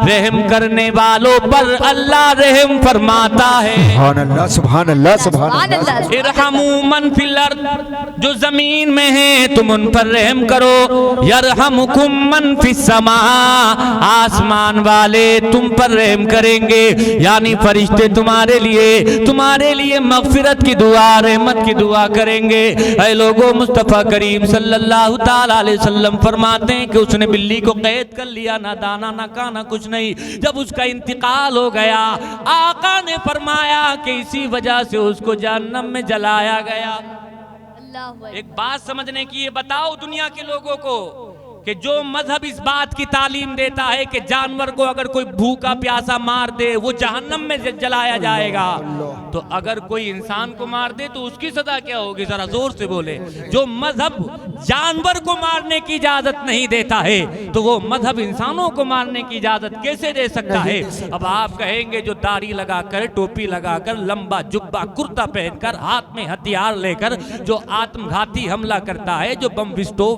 रहम करने वालों पर अल्लाह रहम फरमाता है। सुभान अल्लाह सुभान अल्लाह सुभान अल्लाह। इरहमू मन फिल अर्द, जो जमीन में है तुम उन पर रहम करो। यरहमुकुम मन फिस समा, आसमान वाले तुम पर रहम करेंगे, यानी फरिश्ते तुम्हारे लिए मगफिरत की दुआ, रहमत की दुआ करेंगे। ऐ लोगों, मुस्तफा करीम सल्लल्लाहु ताला अलैहि वसल्लम फरमाते हैं कि उसने बिल्ली को कैद निकल लिया, ना दाना ना खाना कुछ नहीं। जब उसका इंतकाल हो गया, आका ने फरमाया कि इसी वजह से उसको जहन्नम में जलाया गया। अल्लाह हू एक बात समझने की, ये बताओ दुनिया के लोगों को कि जो मजहब इस बात की तालीम देता है कि जानवर को अगर कोई भूखा प्यासा मार दे वो जहन्नम में जलाया जाएगा, तो अगर कोई इंसान को मार दे तो उसकी सजा क्या होगी? जरा जोर से बोले। जो मजहब जानवर को मारने की इजाजत नहीं देता है तो वो मजहब इंसानों को मारने की इजाजत कैसे दे सकता है? अब आप कहेंगे जो दाढ़ी लगाकर, टोपी लगाकर, लंबा जुब्बा कुर्ता पहनकर, हाथ में हथियार लेकर जो आत्मघाती हमला करता है, जो बम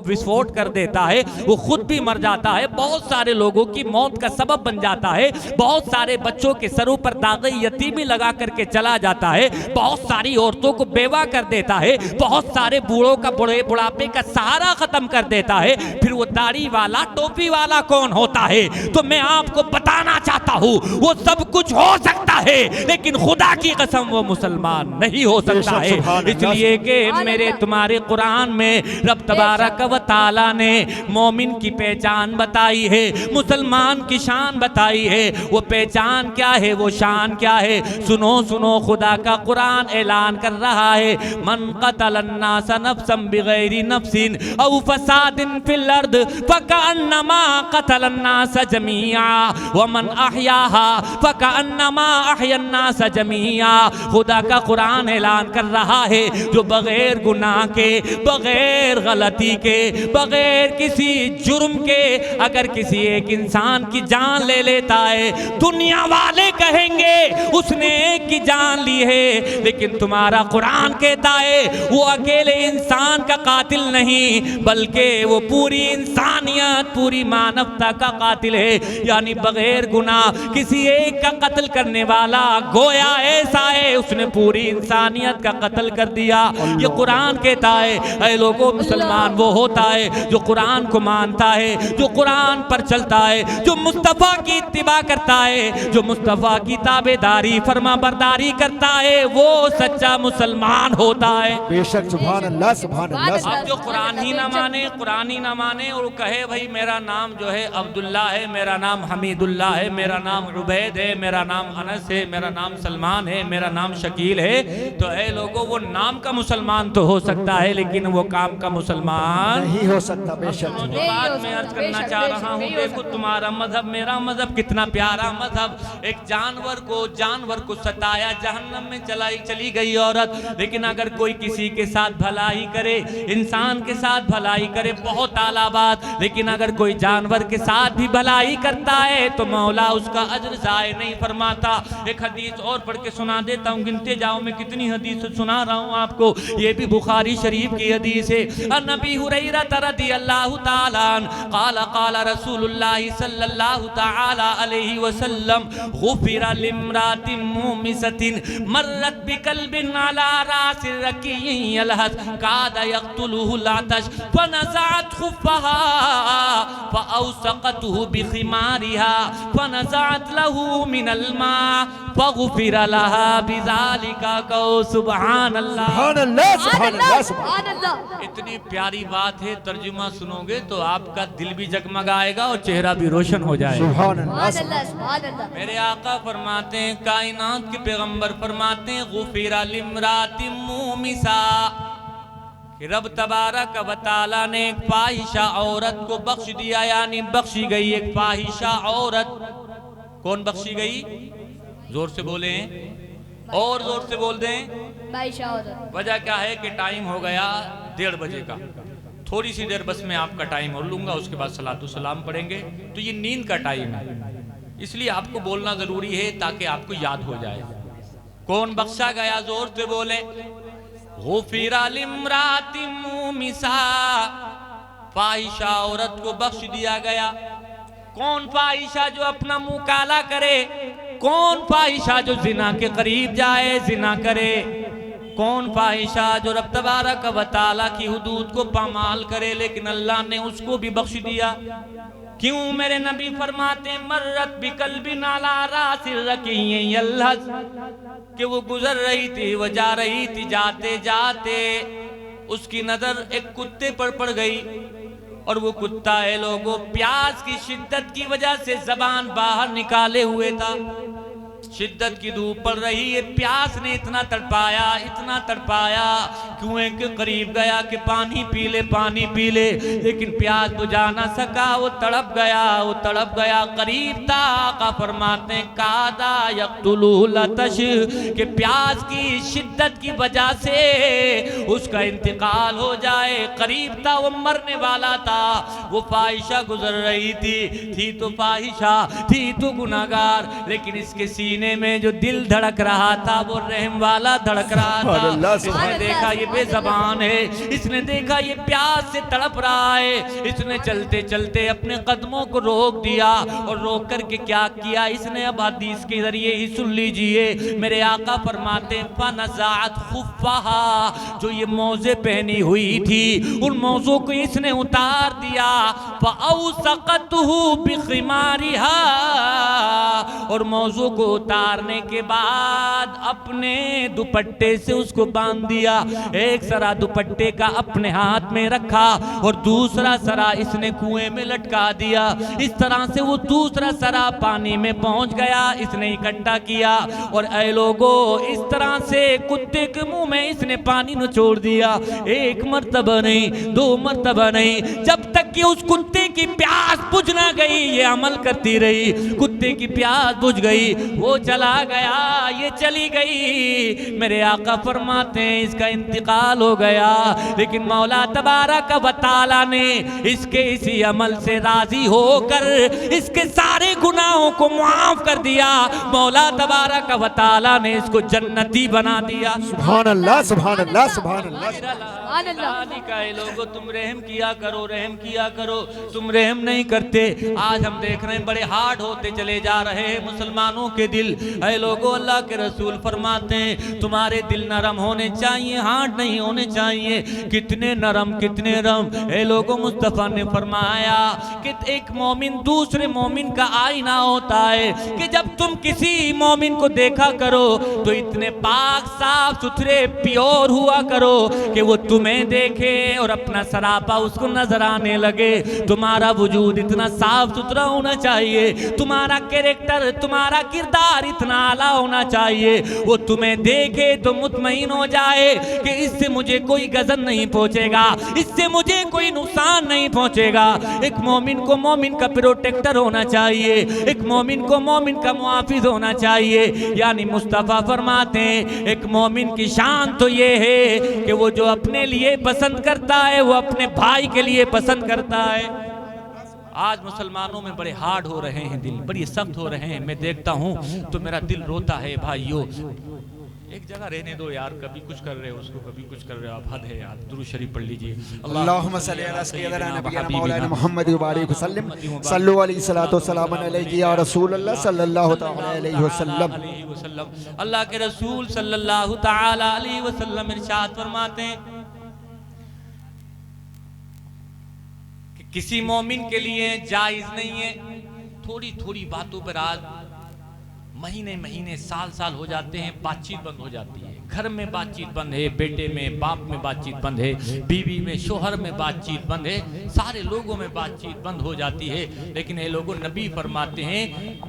विस्फोट कर देता है, वो खुद भी मर जाता है, बहुत सारे लोगों की मौत का सबब बन जाता है, बहुत सारे बच्चों के सरों पर दागे यतीमी लगा करके चला जाता है, बहुत सारी औरतों को बेवा कर देता है, बहुत सारे बूढ़ों का बुढ़ापे का सहारा खत्म कर देता है, फिर वो दाढ़ी वाला टोपी वाला कौन होता है? तो मैं आपको बताना चाहता हूँ वो सब कुछ हो सकता है लेकिन खुदा की कसम वो मुसलमान नहीं हो सकता है। इसलिए कि मेरे तुम्हारे कुरान में रब तबारक व तआला ने मोमिन की पहचान बताई है, मुसलमान की शान बताई है। वो पहचान क्या है, वो शान क्या है? सुनो सुनो, खुदा का कुरान ऐलान कर रहा है, मन क़तलन्नास नफ्सन बिगैरि नफ्सिन औ फसादिन फिल अर्द फकअन्नमा क़तलन्नास जमीआ व मन अहयाहा फकअन्नमा अहयन्नास जमीआ। खुदा का कुरान ऐलान कर रहा है, जो बगैर गुनाह के, बगैर गलती के, बगैर किसी जुर्म के अगर किसी एक इंसान की जान ले लेता है, दुनिया वाले कहेंगे उसने एक की जान ली है, लेकिन तुम्हारा कुरान कहता है वो अकेले इंसान का कातिल नहीं बल्कि वो पूरी इंसानियत, पूरी मानवता का कातिल है। यानी बगैर गुनाह किसी एक का कत्ल करने वाला गोया ऐसा है उसने पूरी इंसानियत का कत्ल कर दिया। ये कुरान कहता है। ऐ लोगों, मुसलमान वो होता है जो कुरान को मानता है, जो कुरान पर चलता है, जो मुस्तफ़ा की इत्तिबा करता है, जो मुस्तफ़ा की ताबेदारी फरमा बरदारी करता है, वो सच्चा मुसलमान होता है। बेशक, सुभान अल्लाह, सुभान अल्लाह। अब जो कुरान ही ना माने, कुरान ही ना माने और कहे भाई मेरा नाम जो है अब्दुल्ला है, मेरा नाम हमीदुल्ला है, मेरा नाम उबैद है, मेरा नाम अनस है, मेरा नाम सलमान है, मेरा नाम शकील है, तो ऐ लोगों वो नाम का मुसलमान तो हो सकता है लेकिन वो काम का मुसलमान नहीं हो सकता। बेशक, जो बात मैं अर्ज करना चाह रहा हूँ, देखो तुम्हारा मजहब मेरा मजहब कितना प्यारा मजहब। एक जानवर को सताया, जहन्नम में चली गई औरत। लेकिन अगर कोई किसी के साथ भलाई करे, इंसान के साथ भलाई करे, बहुत आला बात। लेकिन अगर कोई जानवर के साथ भी भलाई करता है तो मौला उसका अज्र ज़ाय नहीं फरमाता। एक हदीस और पढ़ के सुना देता हूँ, गिनते जाओ, मैं कितनी हदीस सुना रहा हूँ आपको। ये भी बुखारी शरीफ की हदीस है। नबी हुरैरा रज़ियल्लाहु ताला क़ाला क़ाला रसूलुल्लाह सल्लल्लाहु ताला अलैहि वसल्लम गुफ़िरा लिम्रातिन मुमिसतिन मर्रत बिक़ल्बिन अला रासिर रकीय्यिन यलहस कादा यक़्तुलुहु लातश फनज़अत खुफ़्फ़हा फ़अवसक़तहु बिख़िमारिहा फनज़अत लहु मिनल मा फ़ग़ुफ़िरा लहा बिज़ालिका कहो सुब्हान अल्लाह। सुभान अल्लाह, सुभान अल्लाह, सुभान अल्लाह। इतनी प्यारी बात है, तर्जुमा सुनोगे तो आपका दिल भी जगमगाएगा और चेहरा भी रोशन हो जाएगा। सुभान अल्लाह। सुभान अल्लाह। मेरे आका फरमाते हैं, कायनात के पैगंबर फरमाते हैं, गुफिरा लिम्रातिन मुमिसा, कि रब तबारक व तआला ने एक फाहिशा औरत को बख्श दिया, यानी बख्शी गई एक फाहिशा औरत। कौन बख्शी गई? जोर से बोले और जोर से बोल दें। वजह क्या है कि टाइम हो गया 1:30 बजे का, थोड़ी सी देर बस मैं आपका टाइम और लूंगा, उसके बाद सलातु सलाम पढ़ेंगे। तो ये नींद का टाइम है, इसलिए आपको बोलना जरूरी है ताकि आपको याद हो जाए। कौन बख्शा गया? जोर से बोले। गुफिरा लिम्रातिन मुमिसा, फाहिशा औरत को बख्श दिया गया। कौन फाहिशा? जो अपना मुंह काला करे। कौन फाहिशा? जो जिना के करीब जाए, जिना करे। कौन फाहिशा? जो रब तबारक व तआला की हुदूद को पामाल करे, लेकिन अल्लाह ने उसको भी बख्श दिया। क्यों? मेरे नबी फरमाते मर्रत बिक़ल्बिन अला रासिर रकीय्यिन यलहस, कि वो गुजर रही थी, वो जा रही थी, जाते जाते उसकी नजर एक कुत्ते पर पड़ गई। और वो कुत्ता है लोगों प्यास की शिद्दत की वजह से जबान बाहर निकाले हुए था। शिद्दत की धूप पड़ रही है, प्यास ने इतना तड़पाया कुएं के करीब गया कि पानी पी ले, लेकिन प्यास बुझा ना सका। वो तड़प गया, करीब था। आका फरमाते हैं कादा यक्तुलुहुल अतश कि प्यास की शिद्दत की वजह से उसका इंतकाल हो जाए। करीब था, वो मरने वाला था। वो फाहिशा गुजर रही थी तो फाहिशा, थी तो गुनाहगार, लेकिन इसके सीने में जो दिल धड़क रहा था वो रहम वाला धड़क रहा था। इसने देखा ये बेज़बान है, इसने देखा ये प्यास से तड़प रहा है। इसने चलते चलते अपने कदमों को रोक दिया और रोक करके क्या किया इसने, अब हदीस के जरिए ही सुन लीजिए। मेरे आका फरमाते हैं फनज़अत खुफ़्फ़हा, जो ये मौजे पहनी हुई थी उन मौजों को इसने उतार दिया। फ़अवसक़तहु बिख़िमारिहा, और मौजों को उतारने के बाद अपने दुपट्टे से उसको बांध दिया। एक सरा दुपट्टे का अपने हाथ में रखा और दूसरा सरा इसने कुएं में लटका दिया। इस तरह से वो दूसरा सरा पानी में पहुंच गया, इसने इकट्ठा किया और ऐ लोगों इस तरह से कुत्ते के मुंह में इसने पानी निचोड़ दिया। एक मर्तबा नहीं, दो मर्तबा नहीं, जब तक कि उस कुत्ते की प्यास बुझ ना गई। ये अमल करती रही, कुत्ते की प्यास बुझ गई, वो चला गया, ये चली गई। मेरे आका फरमाते हैं इसका इंतकाल हो गया, लेकिन मौला तबारक व तआला ने इसके इसी अमल से राजी होकर इसके सारे गुनाहों को माफ कर दिया। मौला तबारक व तआला ने इसको जन्नती बना दिया। सुभान अल्लाह, सुभान अल्लाह, सुभान अल्लाह। लोगों तुम रहम किया करो, तुम रहम नहीं करते। आज हम देख रहे हैं बड़े हार्ड होते चले जा रहे हैं मुसलमानों के दिल। ऐ लोगों अल्लाह के रसूल फरमाते हैं तुम्हारे दिल नरम होने चाहिए, हार्ड नहीं होने चाहिए। कितने नरम, कितने रम। ऐ लोगों मुस्तफ़ा ने फरमाया कि एक मोमिन दूसरे मोमिन का आईना होता है कि जब तुम किसी मोमिन को देखा करो तो इतने पाक साफ सुथरे प्योर हुआ करो कि वो तुम्हें देखे और अपना सरापा उसको नजर आने लगे। तुम्हारा वजूद इतना साफ सुथरा होना चाहिए, तुम्हारा कैरेक्टर, तुम्हारा किरदार इतना आला होना चाहिए, वो तुम्हें देखे तो मुतमईन हो जाए कि इससे मुझे कोई गजन नहीं पहुंचेगा, इससे मुझे कोई नुकसान नहीं पहुंचेगा। एक मोमिन को मोमिन का प्रोटेक्टर होना चाहिए, एक मोमिन को मोमिन का मुआफिज होना चाहिए। यानी मुस्तफ़ा फरमाते हैं एक मोमिन की शान तो ये है कि वो जो अपने लिए पसंद करता है वो अपने भाई के लिए पसंद करता है। आज मुसलमानों में बड़े हार्ड हो रहे हैं दिल, बड़ी सख्त हो रहे हैं। मैं देखता हूँ तो मेरा दिल रोता है भाइयों। एक जगह रहने दो यार, कभी कुछ कर रहे हो उसको, कभी कुछ कर रहे हो आप, हद है यार। दुरूद शरीफ पढ़ लीजिए। अल्लाहुम्मा सल्ली अला सय्यिदिना नबिय्यिना मौलाना मुहम्मद व बारिक वसल्लम सल्लु अलैहि सलातो सलाम अलैहि या रसूल अल्लाह सल्लल्लाहु तआला अलैहि वसल्लम। अल्लाह के रसूल सल्लल्लाहु तआला अलैहि वसल्लम इरशाद फरमाते हैं कि किसी मोमिन के लिए जायज नहीं है थोड़ी थोड़ी बातों पर आज महीने महीने साल साल हो जाते हैं, बातचीत बंद हो जाती है। घर में बातचीत बंद है, बेटे में बाप में बातचीत बंद है, बीवी में शोहर में बातचीत बंद है, सारे लोगों में बातचीत बंद हो जाती है। लेकिन ये लोगों नबी फरमाते हैं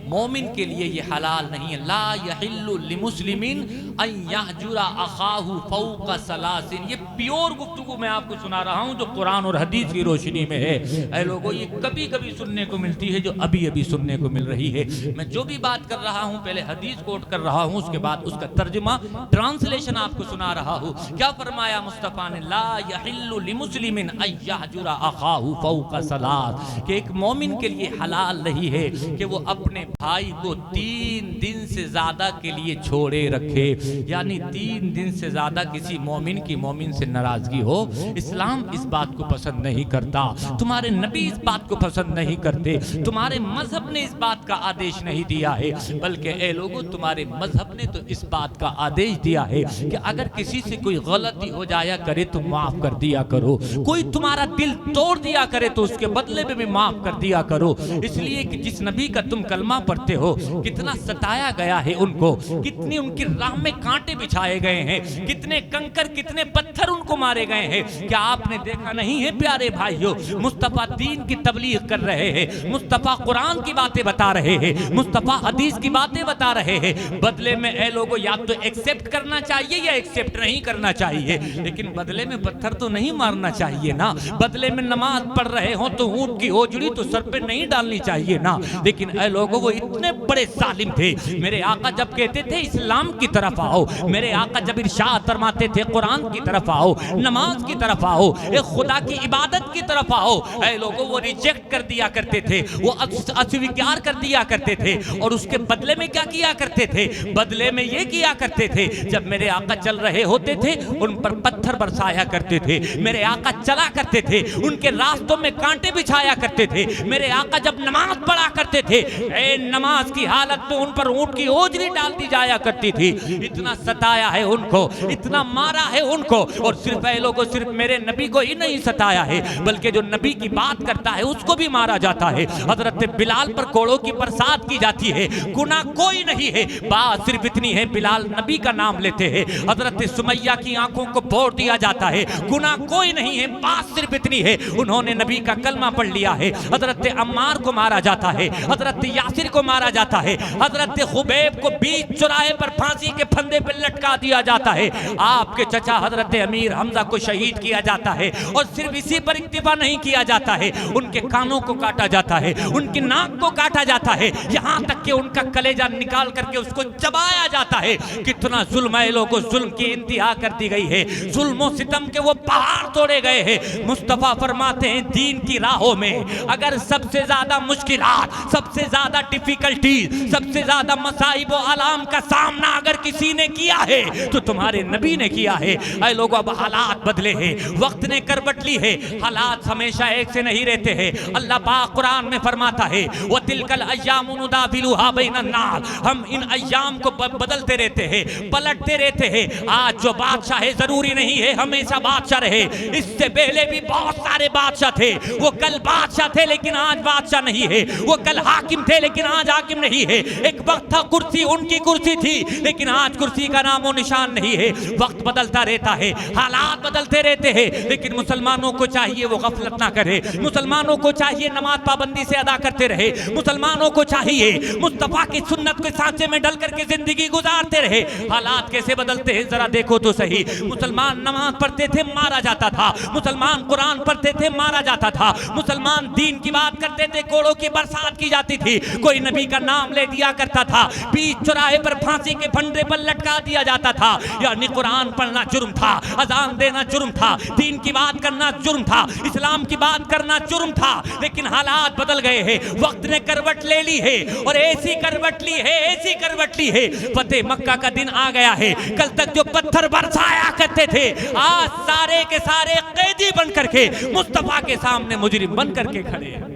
मोमिन के लिए ये हलाल नहीं है। ला यहिल्लु लिमुस्लिमिन अन यहजुरा अखाहु फौका सलासिन। ये प्योर गुफ्तगू मैं आपको सुना रहा हूँ जो कुरान और हदीस की रोशनी में है। ऐ लोगों ये कभी कभी सुनने को मिलती है, जो अभी अभी सुनने को मिल रही है। मैं जो भी बात कर रहा हूँ पहले हदीस कोट कर रहा हूँ, उसके बाद उसका तर्जुमा ट्रांसलेशन आपको सुना रहा हूँ। क्या फरमाया मुस्तफा ने, ला यहिल्लु लिमुस्लिमिन अन यहजुरा अखाहु फौका सलास, कि एक मोमिन के लिए हलाल नहीं है कि वो अपने भाई को 3 दिन से ज्यादा के लिए छोड़े रखे। यानी 3 दिन से ज्यादा किसी मोमिन की मोमिन से नाराजगी हो, इस्लाम इस बात को पसंद नहीं करता, तुम्हारे नबी इस बात को पसंद नहीं करते, तुम्हारे मजहब ने इस बात का आदेश नहीं दिया है। बल्कि ए लोगों तुम्हारे मजहब ने तो इस बात का आदेश दिया है है कि अगर किसी से कोई गलती हो जाया करे तो माफ कर दिया करो, कोई तुम्हारा दिल तोड़ दिया करे तो उसके बदले में भी माफ कर दिया करो। इसलिए कि जिस नबी का तुम कलमा पढ़ते हो, कितना सताया गया है उनको, कितनी उनकी राह में कांटे बिछाए गए हैं, कितने कंकर कितने पत्थर उनको मारे गए हैं। क्या आपने देखा नहीं है प्यारे भाइयों, मुस्तफा दीन की तबलीग कर रहे हैं, मुस्तफा कुरान की बातें बता रहे हैं, मुस्तफा हदीस की बातें बता रहे हैं। बदले में ए लोगों या तो एक्सेप्ट करना चाहिए या एक्सेप्ट नहीं करना चाहिए, लेकिन बदले में पत्थर तो नहीं मारना चाहिए ना। बदले में नमाज पढ़ रहे हो तो ऊंट की ओजड़ी तो सर पे नहीं डालनी चाहिए ना। लेकिन ए लोगों वो इतने बड़े जालिम थे। मेरे आका जब कहते थे इस्लाम की तरफ आओ, मेरे आका जब इरशाद फरमाते थे कुरान की तरफ आओ, नमाज की तरफ आओ, एक खुदा की इबादत की तरफ आओ, ऐ लोगों वो रिजेक्ट कर दिया करते थे, वो अस्वीकार कर दिया करते थे। और उसके बदले में क्या किया करते थे? बदले में ये किया करते थे, जब मेरे आका चल रहे होते थे उन पर पत्थर बरसाया करते थे। मेरे आका चला करते थे, उनके रास्तों में कांटे बिछाया करते थे। मेरे आका जब नमाज पढ़ा करते थे, ए नमाज की हालत में उन पर ऊंट की ओजरी डाल दी जाया करती थी। इतना सताया है उनको, इतना मारा है उनको। और सिर्फ ऐ लोगों सिर्फ मेरे नबी को ही नहीं सताया है, बल्कि जो नबी की बात करता है उसको भी मारा जाता है। हजरत बिलाल पर कोड़ों की बरसात की जाती है, गुनाह कोई नहीं है, बात सिर्फ इतनी है बिलाल नबी का नाम लेते हैं। हजरत सुमैया की आंखों को फोड़ दिया जाता है, गुनाह कोई नहीं है, बात सिर्फ इतनी है उन्होंने नबी का कलमा पढ़ लिया है। हजरत अम्मार को मारा जाता है, हजरत यासिर को मारा जाता है, हजरत खुबैब को बीच चौराहे पर फांसी के फंदे पर लटका दिया जाता है। आपके चचा हजरत अमीर हमजा को शहीद किया जाता है। और सिर्फ इसी पर इक्तिफा नहीं किया जाता है, उनके कानों को काटा जाता है, उनकी नाक को काटा जाता है, यहाँ तक कि उनका कलेजा निकाल करके उसको चबाया जाता है। कितना जुल्म है लोगों, जुल्म की इंतहा कर दी गई है, जुल्म और सितम के वो पहाड़ तोड़े गए हैं। मुस्तफा फरमाते हैं दीन की राहों में अगर सबसे ज्यादा मुश्किलात, सबसे ज्यादा डिफिकल्टी, सबसे ज्यादा मसाइब और आलाम का सामना अगर किसी ने किया है तो तुम्हारे नबी ने किया है। ऐ लोगों अब हालात बदले हैं, वक्त ने करवट ली है, हालात हमेशा एक से नहीं रहते हैं। अल्लाह पाक कुरान में फरमाता है वो तिलकल अय्यामु नुदाविलुहा बैनन नास, हम इन अय्याम को बदलते रहते हैं, पलटते रहते हैं। आज जो बादशाह है जरूरी नहीं है हमेशा बादशाह रहे, इससे पहले भी बहुत सारे बादशाह थे, वो कल बादशाह थे लेकिन आज बादशाह नहीं है, वो कल हाकिम थे लेकिन आज हाकिम नहीं है। एक वक्त था कुर्सी उनकी कुर्सी थी लेकिन आज कुर्सी का नामो निशान नहीं है। वक्त बदलता रहता है, हालात बदलते रहते हैं, लेकिन मुसलमानों को चाहिए वो गफलत ना करे, मुसलमानों को चाहिए नमाज पाबंदी से अदा करते रहे, मुसलमानों को चाहिए मुस्तफा की सुन्नत के सांचे में डल करके जिंदगी गुजारते रहे। हालात कैसे बदलते हैं जरा देखो तो सही। मुसलमान नमाज पढ़ते थे मारा जाता था, मुसलमान कुरान पढ़ते थे मारा जाता था, मुसलमान दीन की बात करते थे कोड़ों की बरसात की जाती थी, कोई नबी का नाम ले दिया करता था, बीच चौराहे पर फांसी के फंदे पर लटका दिया जाता था। यानी कुरान पढ़ना जुर्म था, अजान देना जुर्म था, दीन की बात करना जुर्म था, इस्लाम की बात करना जुर्म था। लेकिन हालात बदल गए हैं, वक्त ने करवट ले ली है और ऐसी करवट ली है, ऐसी करवट ली है। फतेह मक्का का दिन आ गया है, कल तक जो पत्थर बरसाया करते थे आज सारे के सारे कैदी बन करके मुस्तफा के सामने मुजरिम बन करके खड़े हैं,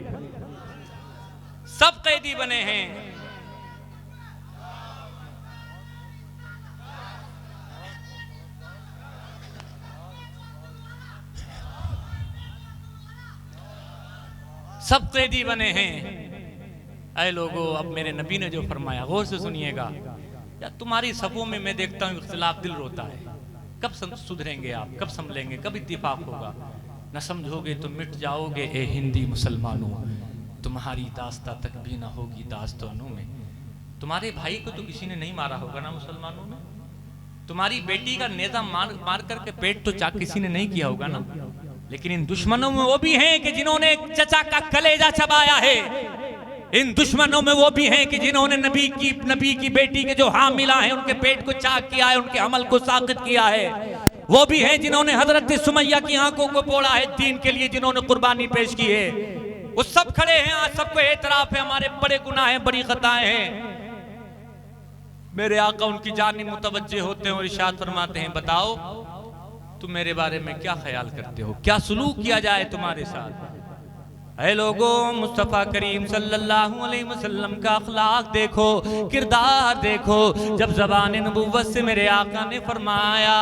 सब कैदी बने हैं। सब कैदी बने हैं। ऐ लोगों अब मेरे नबी ने जो फरमाया गौर से सुनिएगा। या तुम्हारी सफों में मैं देखता हूँ इख्तिलाफ, दिल रोता है, कब सुधरेंगे आप, कब संभलेंगे, कब इत्तिफाक होगा? न समझोगे तो मिट जाओगे ए हिंदी मुसलमानों, तुम्हारी दास्ता तक भी ना होगी दास्तानों में। तुम्हारे भाई को तो किसी ने नहीं मारा होगा ना मुसलमानों में, तुम्हारी बेटी का नेजा मार करके पेट तो चाक किसी ने नहीं किया होगा ना। लेकिन इन दुश्मनों में वो भी हैं कि जिन्होंने चचा का कलेजा चबाया है, इन दुश्मनों में वो भी हैं कि जिन्होंने नबी की बेटी के जो हामिला हैं उनके पेट को चाक किया है, उनके अमल को साकित किया है। वो भी हैं जिन्होंने हजरत सुमैया की आंखों को फोड़ा है दीन के लिए, जिन्होंने कुर्बानी पेश की है। वो सब खड़े हैं, आज सबको एतराफ है हमारे बड़े गुनाह हैं, बड़ी खताएं हैं। मेरे आका उनकी जानिब मुतवज्जे होते हैं और इरशाद फरमाते हैं बताओ तुम मेरे बारे में क्या ख्याल करते हो, क्या सलूक किया जाए तुम्हारे साथ। ऐ लोगों, मुस्तफ़ा करीम सल्लल्लाहु अलैहि वसल्लम का अखलाक देखो, किरदार देखो। जब ज़बान नबुव्वत से मेरे आका ने फरमाया,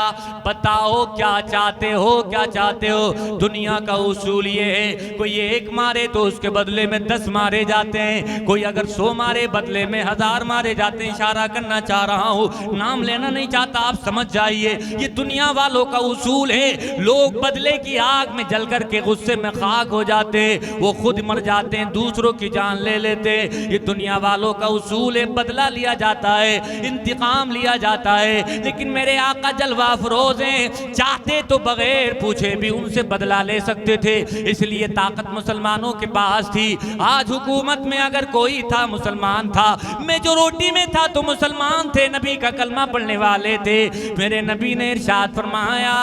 बताओ क्या चाहते हो, क्या चाहते हो। दुनिया का उसूल ये है, कोई एक मारे तो उसके बदले में 10 मारे जाते हैं, कोई अगर 100 मारे बदले में 1000 मारे जाते हैं। इशारा करना चाह रहा हूँ, नाम लेना नहीं चाहता, आप समझ जाइए, ये दुनिया वालों का उसूल है। लोग बदले की आग में जल कर के गुस्से में खाक हो जाते हैं, वो खुद मर जाते हैं, दूसरों की जान ले लेते हैं। ये दुनिया वालों का उसूल है, बदला लिया जाता है, इंतकाम लिया जाता है। लेकिन मेरे आका जलवा अफरोज हैं, चाहते तो बगैर पूछे भी उनसे बदला ले सकते थे। इसलिए ताकत मुसलमानों के पास थी। आज हुकूमत में अगर कोई था मुसलमान था, मेजोरिटी में था तो मुसलमान थे, नबी का कलमा पढ़ने वाले थे। मेरे नबी ने इरशाद फरमाया,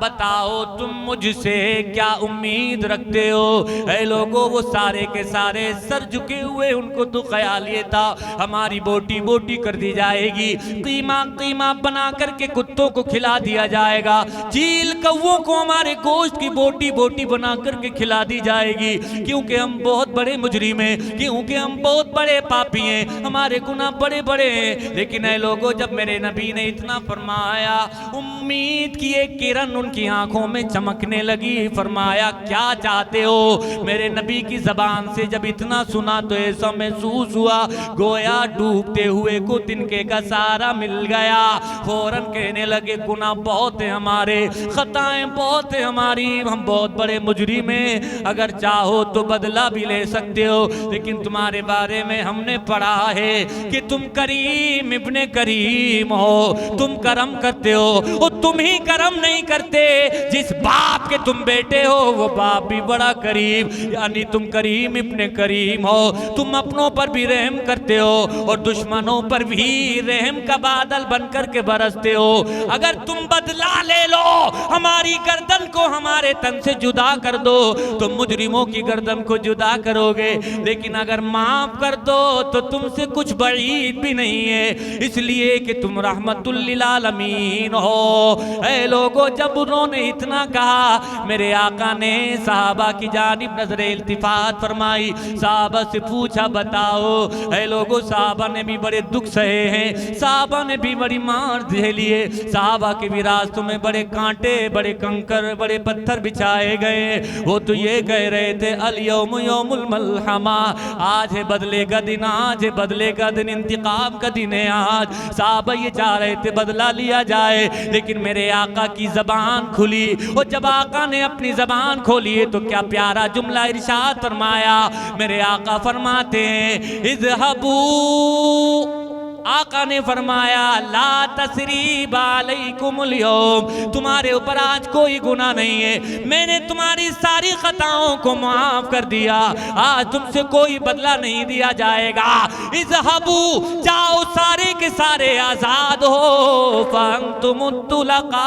बताओ तुम मुझसे क्या उम्मीद रखते हो। ऐ लोगों, वो सारे के सारे सर झुके हुए, उनको तो ख्याल ये था हमारी बोटी बोटी कर दी जाएगी, कीमा कीमा बना करके कुत्तों को खिला दिया जाएगा, चील कौवों को हमारे गोश्त की बोटी बोटी बना करके खिला दी जाएगी, क्योंकि हम बहुत बड़े मुजरिम हैं, क्योंकि हम बहुत बड़े पापी हैं, हमारे गुनाह बड़े बड़े हैं। लेकिन ऐ लोगों, जब मेरे नबी ने इतना फरमाया, उम्मीद की एक किरण उनकी आंखों में चमकने लगी। फरमाया, क्या चाहते हो। मेरे नबी की जबान से जब इतना सुना तो ऐसा महसूस हुआ गोया डूबते हुए को तिनके का सहारा मिल गया। फौरन कहने लगे, गुनाह बहुत है हमारे, खताएं बहुत है हमारी, हम बहुत बड़े मुजरिम हैं, अगर चाहो तो बदला भी ले सकते हो। लेकिन तुम्हारे बारे में हमने पढ़ा है कि तुम करीम इब्ने करीम हो, तुम करम करते हो, और तुम ही करम नहीं करते, जिस बाप के तुम बेटे हो वो बाप भी बड़ा करीम, यानी तुम करीम इब्ने करीम हो। तुम अपनों पर भी रहम करते हो और दुश्मनों पर भी रहम का बादल बनकर के बरसते हो। अगर तुम बदला ले लो, हमारी गर्दन को हमारे तन से जुदा कर दो, तो मुजरिमों की गर्दन को जुदा करोगे। लेकिन अगर माफ कर दो तो तुमसे कुछ बईद भी नहीं है, इसलिए कि तुम रहमतुल लिल आलमीन हो। ऐ लोगों, जब उन्होंने इतना कहा, मेरे आका ने सहाबा की जानिब नजरे इल्तिफात फरमाई, सहाबा से पूछा, बताओ। ऐ लोगों, सहाबा ने भी बड़े दुख सहे हैं, सहाबा ने भी बड़ी मार झेली है, सहाबा के भी रास्तों में बड़े कांटे, बड़े कंकर, बड़े पत्थर बिछाए गए। वो तो ये कह रहे थे, अल यौम यौमुल मलहमा, आज है बदले का दिन, आज है बदले का दिन, इंतकाम का दिन है आज। सहाबा ये चाह रहे थे बदला लिया जाए, लेकिन मेरे आका की जबान खुली, और जब आका ने अपनी जबान खोली है तो क्या प्यारा जुमला इरशाद फरमाया। मेरे आका फरमाते हैं, इज़हबू, आका ने फरमाया, ला तसरीब अलैकुमुल यौम, तुम्हारे ऊपर आज कोई गुनाह नहीं है, मैंने तुम्हारी सारी खताओं को माफ कर दिया, आज तुमसे कोई बदला नहीं दिया जाएगा। इज़हबू, जाओ सारे के सारे आजाद हो, फअंतुमुत तुलका।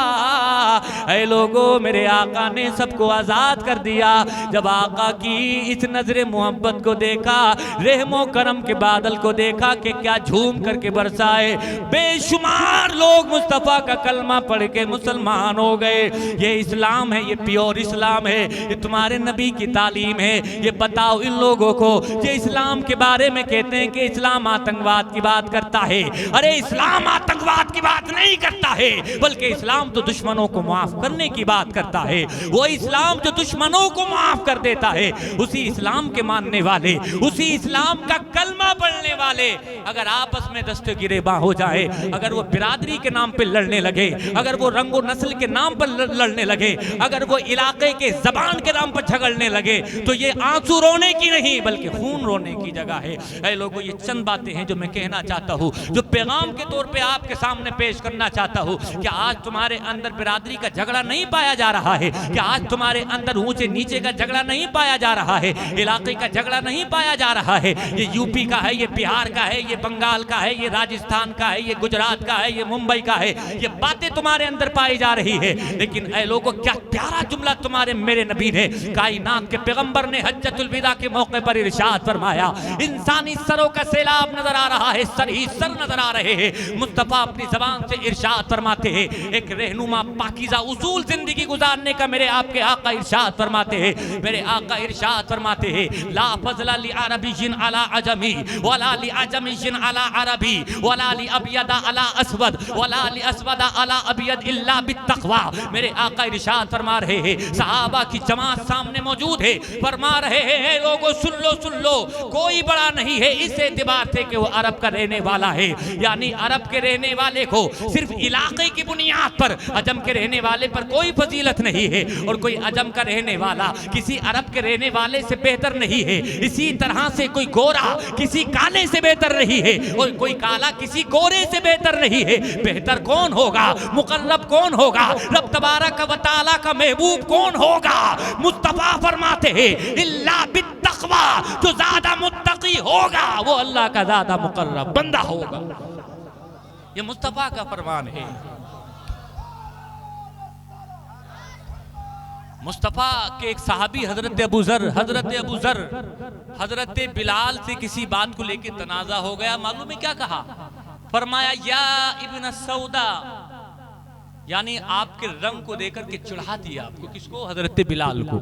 ऐ लोगों, मेरे आका ने सबको आजाद कर दिया। जब आका की इस नजरे मोहब्बत को देखा, रहमो करम के बादल को देखा कि क्या झूम करके बरसाए, बेशुमार लोग मुस्तफा का कलमा पढ़ के मुसलमान हो गए। ये इस्लाम है, ये प्योर इस्लाम है, ये तुम्हारे नबी की तालीम है। ये बताओ इन लोगों को, ये इस्लाम के बारे में कहते हैं कि इस्लाम आतंकवाद की बात करता है। अरे इस्लाम आतंकवाद की बात नहीं करता है, बल्कि इस्लाम तो दुश्मनों को माफ करने की बात करता है। वो इस्लाम जो दुश्मनों को माफ कर देता है, उसी इस्लाम के मानने वाले, उसी इस्लाम का कलमा पढ़ने वाले अगर आपस में दस्ते गिरेबां हो जाए, अगर वो बिरादरी के नाम पे लड़ने लगे, अगर वो रंगो नस्ल के नाम पर लड़ने लगे, अगर वो इलाके के जबान के नाम पर झगड़ने लगे, तो ये आंसू रोने की नहीं बल्कि खून रोने की जगह है। ऐ लोगों, ये चंद बातें हैं जो मैं कहना चाहता हूँ, जो पैगाम के तौर पे आपके सामने पेश करना चाहता हूँ। क्या आज तुम्हारे अंदर बिरादरी का झगड़ा नहीं पाया जा रहा है? क्या आज तुम्हारे अंदर ऊंचे नीचे का झगड़ा नहीं पाया जा रहा है? इलाके का झगड़ा नहीं पाया जा रहा है? ये यूपी का है, ये बिहार का है, ये बंगाल का है, ये राजस्थान का है, ये गुजरात का है, ये मुंबई का है, ये बातें तुम्हारे अंदर पाई जा रही है। लेकिन ऐ लोगों, क्या प्यारा जुमला तुम्हारे मेरे नबी ने, कायनात के पैगंबर ने हज्जतुल विदा के मौके पर इरशाद फरमाया, इंसानी सरों का सैलाब नजर आ रहा है, सर ही सर नजर आ रहे हैं। मुस्तफा अपनी जबान से इरशाद फरमाते हैं, एक रहनुमा पाकीज़ा उसूल जिंदगी गुजारने का मेरे आपके आका इरशाद फरमाते हैं, मेरे आका इरशाद फरमाते हैं, ला फज़ला लि अरबिय्यिन अला अजमी वला लि अजमिय्यिन अला अरबी वला लि अबयदा अला अस्वद वला लि अस्वदा अला अबयद इल्ला बित्तक़वा। मेरे आका इरशाद फरमा रहे हैं, सहाबा की जमात सामने मौजूद है, फरमा रहे हैं लोगों सुन लो, कोई बड़ा नहीं है इस एतबार से कि वो अरब का रहने वाला है, यानी अरब के रहने वाले को सिर्फ इलाके की बुनियाद पर अजम के रहने वाले पर कोई फजीलत नहीं है, और कोई अजम का रहने वाला किसी अरब के रहने वाले से बेहतर नहीं है। इसी तरह से कोई गोरा किसी काले से बेहतर नहीं है, और कोई काला किसी गोरे से बेहतर नहीं है। बेहतर कौन होगा, मुकर्रब कौन होगा, रब तबारक व तआला का महबूब कौन होगा? मुस्तफा फरमाते हैं, इल्ला बित्तक़वा, जो ज्यादा मुत्तकी होगा वो अल्लाह का ज्यादा मुकर्रब बंदा होगा। ये मुस्तफा का फरमान है। मुस्तफा के एक सहाबी हजरत अबू ज़र हजरत बिलाल से किसी बात को लेकर तनाज़ा हो गया। मालूम है क्या कहा? फरमाया, या इब्न सौदा, यानी आपके रंग को देकर के चिढ़ा दिया आपको। किसको? हजरत बिलाल को।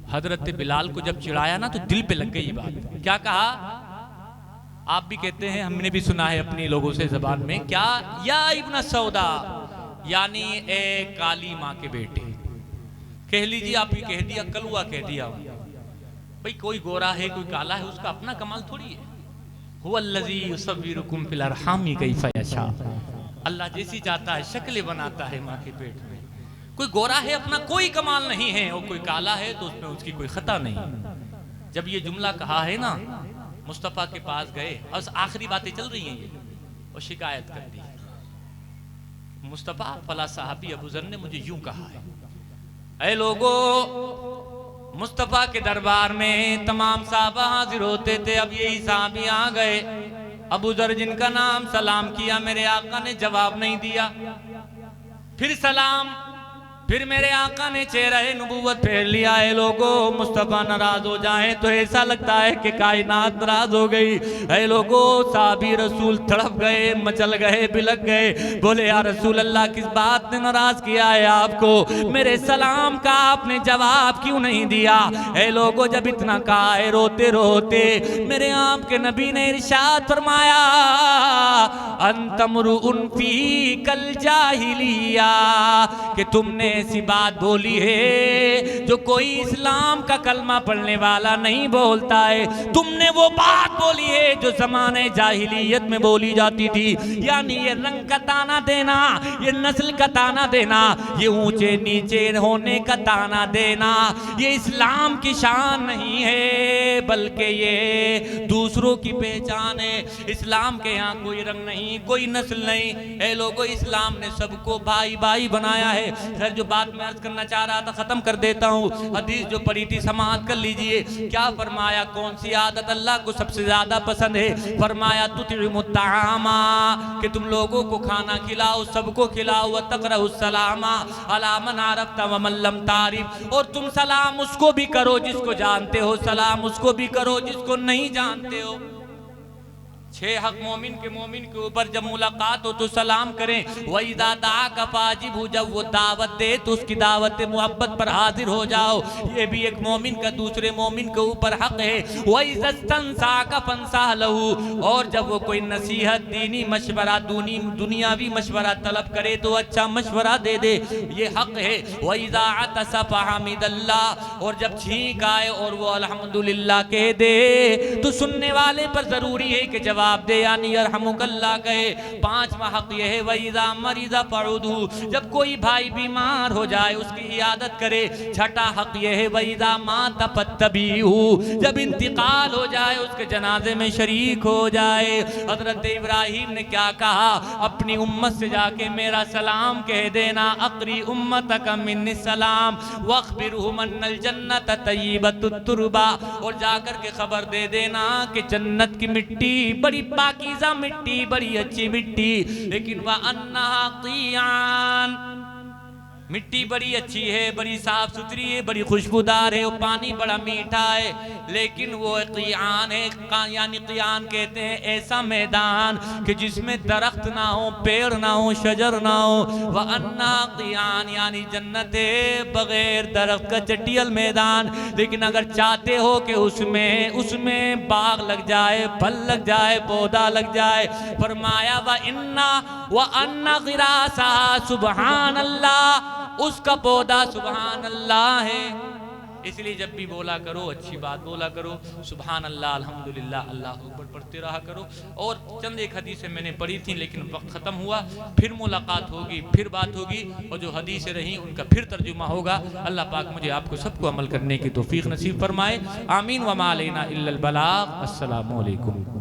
हजरत बिलाल को जब चिढ़ाया ना तो दिल पे लग गई बात। क्या कहा? आप भी कहते हैं, हमने भी सुना है अपनी लोगों से जबान में, क्या? या इब्न सौदा, यानी ए काली माँ के बेटे। कह लीजिए, आप ही कह दिया, कलुआ कह दिया। भाई कोई गोरा है कोई काला है, उसका अपना कमाल थोड़ी है। हुवल्लज़ी युसव्विरुकुम फिल अरहामी कैफ़ यशा। अल्लाह जैसी चाहता है शक्लें बनाता है माँ के पेट में। कोई गोरा है अपना कोई कमाल नहीं है, और कोई काला है तो उसमें उसकी कोई खता नहीं। जब ये जुमला कहा है ना, मुस्तफ़ा के पास गए, और आखिरी बातें चल रही हैं ये, और शिकायत कर दी, मुस्तफ़ा फला साहबी अबू ज़र ने मुझे यूं कहा है। ऐ लोगो, मुस्तफ़ा के दरबार में तमाम साहबा हाजिर होते थे। अब यही साहबी आ गए। अबू ज़र जिनका नाम, सलाम किया, मेरे आका ने जवाब नहीं दिया। फिर सलाम, फिर मेरे आका ने चेहरा नबूवत फेर लिया है। लोगों, मुस्तफ़ा नाराज हो जाए तो ऐसा लगता है कि कायनात नाराज हो गई है। लोगों, साहबी रसूल तड़प गए, मचल गए, बिलक गए, बोले या रसूल अल्लाह, किस बात ने नाराज किया है आपको? मेरे सलाम का आपने जवाब क्यों नहीं दिया? है लोगों, जब इतना कहा है, रोते रोते मेरे आपके नबी ने इरशाद फरमाया, अंतमरुउन फी कल जाहिलिया, कि तुमने ऐसी बात बोली है जो कोई इस्लाम का कलमा पढ़ने वाला नहीं बोलता है। तुमने वो बात बोली है जो ज़माने जाहिलियत में बोली जाती थी, यानी ये रंग का ताना देना, ये नस्ल का ताना देना, ये ऊंचे नीचे होने का ताना देना, ये इस्लाम की शान नहीं है, बल्कि ये दूसरों की पहचान है। इस्लाम के यहाँ कोई रंग नहीं, कोई नस्ल नहीं है। लोगों, इस्लाम ने सबको भाई भाई बनाया है। सर, जो बात मैं अर्ज करना चाह रहा था खत्म कर देता हूँ। हदीस जो पढ़ी थी समाअत कर लीजिए। क्या फरमाया? कौन सी आदत अल्लाह को सबसे ज्यादा पसंद है? फरमाया, तुतिमुत ताआमा, कि तुम लोगों को खाना खिलाओ, सबको खिलाओ, व तक़रउस सलामा अला मन अरफ्ता व मन लम तारिफ, और तुम सलाम उसको भी करो जिसको जानते हो, सलाम उसको भी करो जिसको नहीं जानते हो। 6 हक मोमिन के ऊपर जब मुलाकात हो तो सलाम करें। वही दादा का फाजिब, जब वो दावत दे तो उसकी दावत मोहब्बत पर हाजिर हो जाओ। ये भी एक मोमिन का दूसरे मोमिन के ऊपर हक है। वही जस्तंसा का फंसा लहू, और जब वो कोई नसीहत, दीनी मशवरा, दुनियावी मशवरा तलब करे तो अच्छा मशवरा दे दे, ये हक है। वही ज़ाअत सफ़ा हमिदल्लाह, और जब छींक आए और वो अल्हम्दुलिल्लाह कह दे तो सुनने वाले पर जरूरी है कि जवाब दे, यानी यरहमुकल्लाह कहे। 5वां हक यह है, वइज़ा मरीज़ा फउदू, जब कोई भाई बीमार हो जाए उसकी इयादत करे। 6ठा हक यह है, वइज़ा मात फत्तबीहू, जब इंतकाल हो जाए उसके जनाजे में शरीक हो जाए। हजरत इब्राहिम ने क्या कहा? अपनी उम्मत से जाके मेरा सलाम कह देना, अक़री उम्मतक मिन्नी सलाम वख़बिरहुम अन्नल जन्नत तय्यिबतुत तुरबा, और जाकर के खबर दे देना कि जन्नत की मिट्टी बड़ी पाकीज़ा मिट्टी, बड़ी अच्छी मिट्टी, लेकिन वह अन्ना क़ियान, मिट्टी बड़ी अच्छी है, बड़ी साफ सुथरी है, बड़ी खुशबूदार है, वो पानी बड़ा मीठा है, लेकिन वो क़ियान है। यानी क़ियान कहते हैं ऐसा मैदान कि जिसमें दरख्त ना हो, पेड़ ना हो, शजर ना हो। वह अन्ना क़ियान यानी जन्नत है बगैर दरख्त का चटियल मैदान। लेकिन अगर चाहते हो कि उसमें बाग लग जाए, फल लग जाए, पौधा लग जाए, फरमाया व अन्ना गिरासा सुबहान अल्लाह, उसका पौधा सुबहान अल्लाह है। इसलिए जब भी बोला करो अच्छी बात बोला करो, सुबहान अल्लाह, अल्हम्दुलिल्लाह, अल्लाह अकबर पढ़ते रहा करो। और चंद एक हदीसें मैंने पढ़ी थी लेकिन वक्त ख़त्म हुआ, फिर मुलाकात होगी, फिर बात होगी, और जो हदीसें रहीं उनका फिर तर्जुमा होगा। अल्लाह पाक मुझे आपको सबको अमल करने की तौफीक नसीब फरमाए। आमीन। व मा अलैना इल्लल बलाग। अस्सलामु अलैकुम।